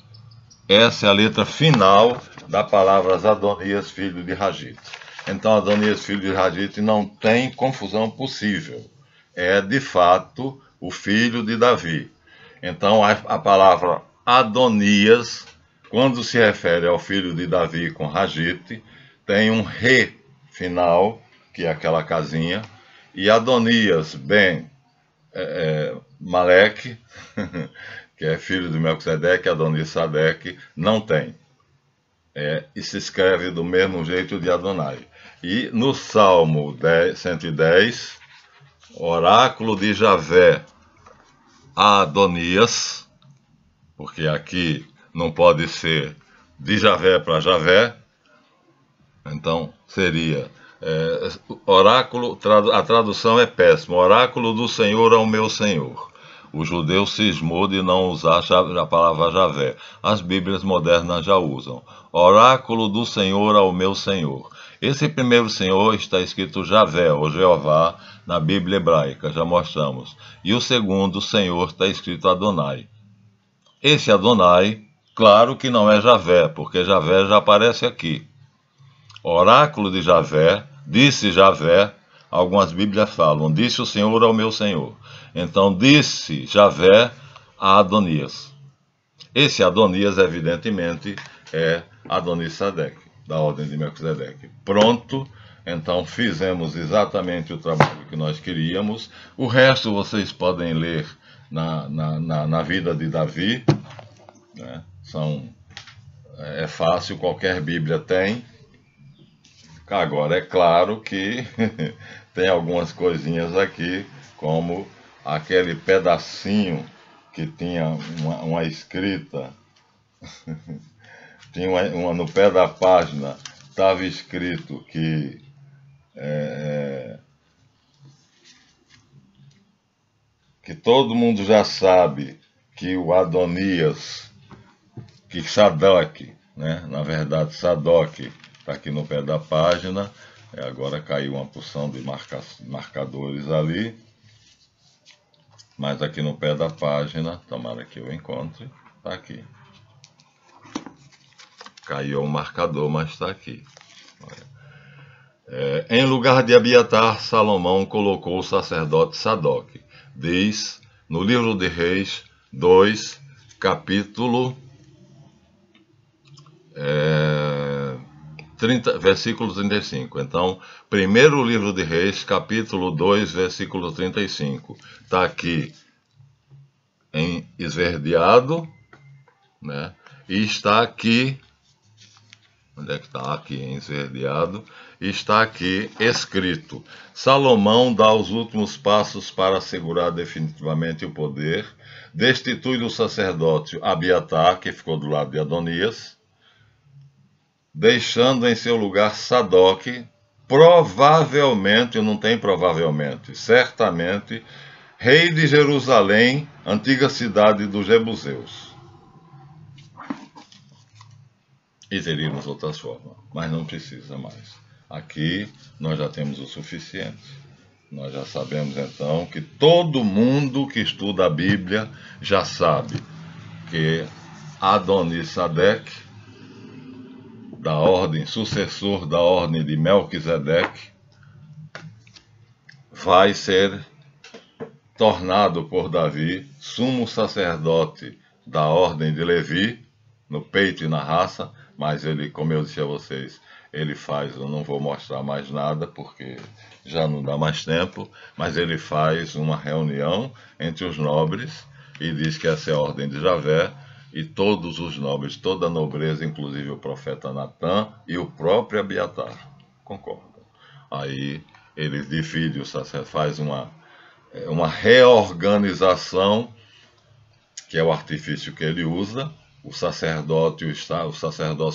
Essa é a letra final da palavra Adonias, filho de Ragite. Então, Adonias, filho de Ragite, não tem confusão possível. É, de fato, o filho de Davi. Então, a palavra Adonias, quando se refere ao filho de Davi com Ragite, tem um Re final, que é aquela casinha, e Adonias, Ben, Maleque, que é filho de Melquisedeque, Adonias Sadeque, não tem. E se escreve do mesmo jeito de Adonai. E no Salmo 110, oráculo de Javé a Adonias, porque aqui não pode ser de Javé para Javé, então seria oráculo, a tradução é péssima, oráculo do Senhor ao meu Senhor. O judeu cismou de não usar a palavra Javé. As Bíblias modernas já usam. Oráculo do Senhor ao meu Senhor. Esse primeiro Senhor está escrito Javé, ou Jeová, na Bíblia hebraica, já mostramos. E o segundo Senhor está escrito Adonai. Esse Adonai, claro que não é Javé, porque Javé já aparece aqui. Oráculo de Javé, disse Javé, algumas Bíblias falam, disse o Senhor ao meu Senhor. Então disse Javé a Adonias. Esse Adonias, evidentemente, é Adonisadeque, da ordem de Melquisedeque. Pronto, então fizemos exatamente o trabalho que nós queríamos. O resto vocês podem ler na vida de Davi, né? É fácil, qualquer Bíblia tem. Agora, é claro que tem algumas coisinhas aqui, como aquele pedacinho que tinha uma escrita, tinha no pé da página, estava escrito que todo mundo já sabe que o Adonias, que Sadoc, né? Na verdade, Sadoc está aqui no pé da página. Agora caiu uma porção de marcadores ali. Mas aqui no pé da página, tomara que eu encontre, está aqui. Caiu um marcador, mas está aqui. Em lugar de Abiatar, Salomão colocou o sacerdote Sadoc. Diz no livro de Reis 2, capítulo versículo 35. Então, primeiro livro de Reis, capítulo 2, versículo 35. Está aqui em esverdeado, né? E está aqui, onde é que está? Aqui em esverdeado. E está aqui escrito: Salomão dá os últimos passos para assegurar definitivamente o poder, destitui do sacerdócio Abiatar, que ficou do lado de Adonias, deixando em seu lugar Sadoc, provavelmente, não tem provavelmente, certamente, rei de Jerusalém, antiga cidade dos Jebuseus. E teríamos outras formas, mas não precisa mais. Aqui nós já temos o suficiente. Nós já sabemos então que todo mundo que estuda a Bíblia já sabe que Adonisadeque, da ordem, sucessor da ordem de Melquisedeque, vai ser tornado por Davi sumo sacerdote da ordem de Levi, no peito e na raça, mas ele, como eu disse a vocês, ele faz, eu não vou mostrar mais nada, porque já não dá mais tempo, mas ele faz uma reunião entre os nobres e diz que essa é a ordem de Javé, e todos os nobres, toda a nobreza, inclusive o profeta Natã e o próprio Abiatar, concordam. Aí ele divide o sacerdócio, faz uma reorganização, que é o artifício que ele usa. O sacerdócio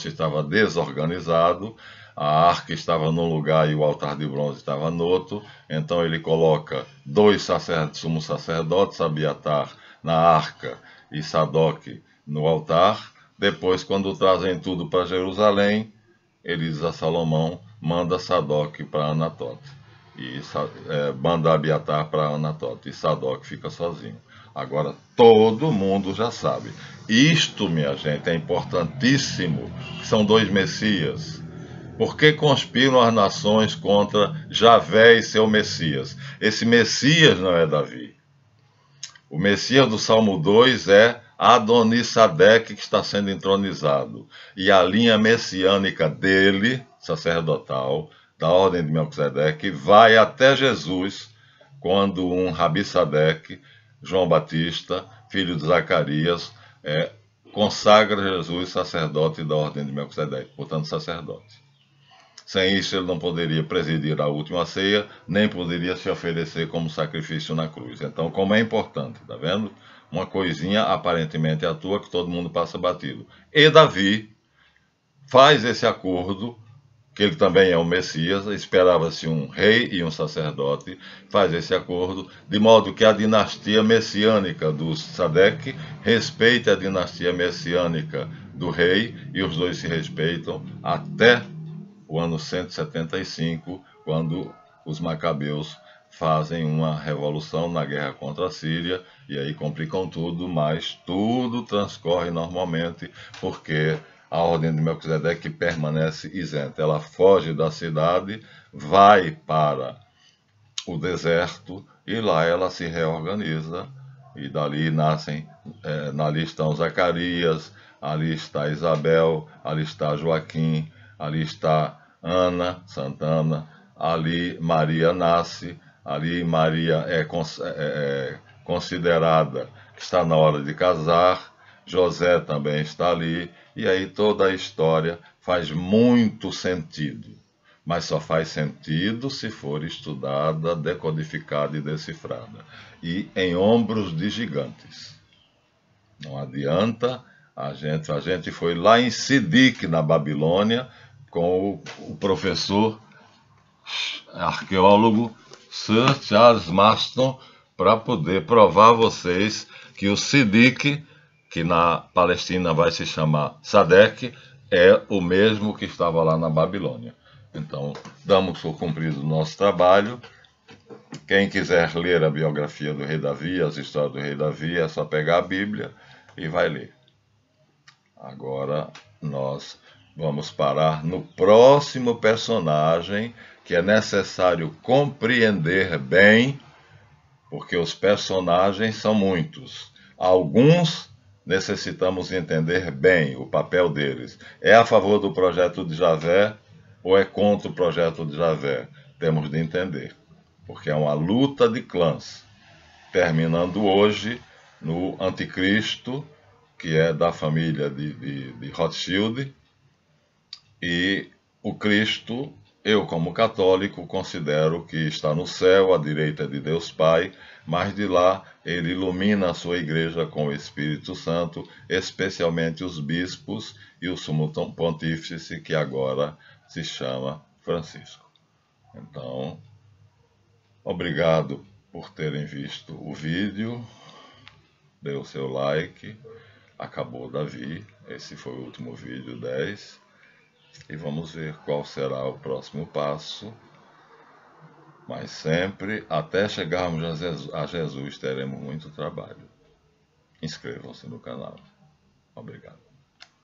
estava desorganizado, a arca estava num lugar e o altar de bronze estava no outro, então ele coloca dois sumos sacerdotes, Abiatar na arca e Sadoc no altar. Depois, quando trazem tudo para Jerusalém, ele diz a Salomão, manda Sadoc para Anatote, e manda Abiatar para Anatote, e Sadoc fica sozinho. Agora, todo mundo já sabe. Isto, minha gente, é importantíssimo. São dois Messias. Por que conspiram as nações contra Javé e seu Messias? Esse Messias não é Davi. O Messias do Salmo 2 é Adonisadeque, que está sendo entronizado. E a linha messiânica dele, sacerdotal, da ordem de Melquisedeque, vai até Jesus, quando um Rabi Sadeque, João Batista, filho de Zacarias, consagra Jesus sacerdote da ordem de Melquisedeque, portanto sacerdote. Sem isso ele não poderia presidir a última ceia, nem poderia se oferecer como sacrifício na cruz. Então, como é importante, tá vendo? uma coisinha aparentemente à toa que todo mundo passa batido. E Davi faz esse acordo, que ele também é o Messias, esperava-se um rei e um sacerdote, faz esse acordo, de modo que a dinastia messiânica do Sadeque respeite a dinastia messiânica do rei, e os dois se respeitam até o ano 175, quando os macabeus fazem uma revolução na guerra contra a Síria, e aí complicam tudo, mas tudo transcorre normalmente, porque a ordem de Melquisedeque permanece isenta. Ela foge da cidade, vai para o deserto, e lá ela se reorganiza, e dali nascem, ali estão Zacarias, ali está Isabel, ali está Joaquim, ali está Ana, Santana, ali Maria nasce, ali Maria é considerada que está na hora de casar, José também está ali, e aí toda a história faz muito sentido, mas só faz sentido se for estudada, decodificada e decifrada, e em ombros de gigantes. Não adianta, a gente foi lá em Sidik, na Babilônia, com o professor arqueólogo Sir Charles Marston, para poder provar a vocês que o Sidik, que na Palestina vai se chamar Sadek, é o mesmo que estava lá na Babilônia. Então, damos por cumprido o nosso trabalho. Quem quiser ler a biografia do rei Davi, as histórias do rei Davi, é só pegar a Bíblia e vai ler. Agora nós vamos parar no próximo personagem, que é necessário compreender bem, porque os personagens são muitos. Alguns necessitamos entender bem o papel deles. É a favor do projeto de Javé ou é contra o projeto de Javé? Temos de entender, porque é uma luta de clãs, terminando hoje no Anticristo, que é da família de Rothschild, e o Cristo, eu como católico considero que está no céu, à direita de Deus Pai, mas de lá ele ilumina a sua igreja com o Espírito Santo, especialmente os bispos e o sumo pontífice, que agora se chama Francisco. Então, obrigado por terem visto o vídeo, dê o seu like. Acabou Davi, esse foi o último vídeo 10, e vamos ver qual será o próximo passo, mas sempre, até chegarmos a Jesus, teremos muito trabalho. Inscrevam-se no canal. Obrigado.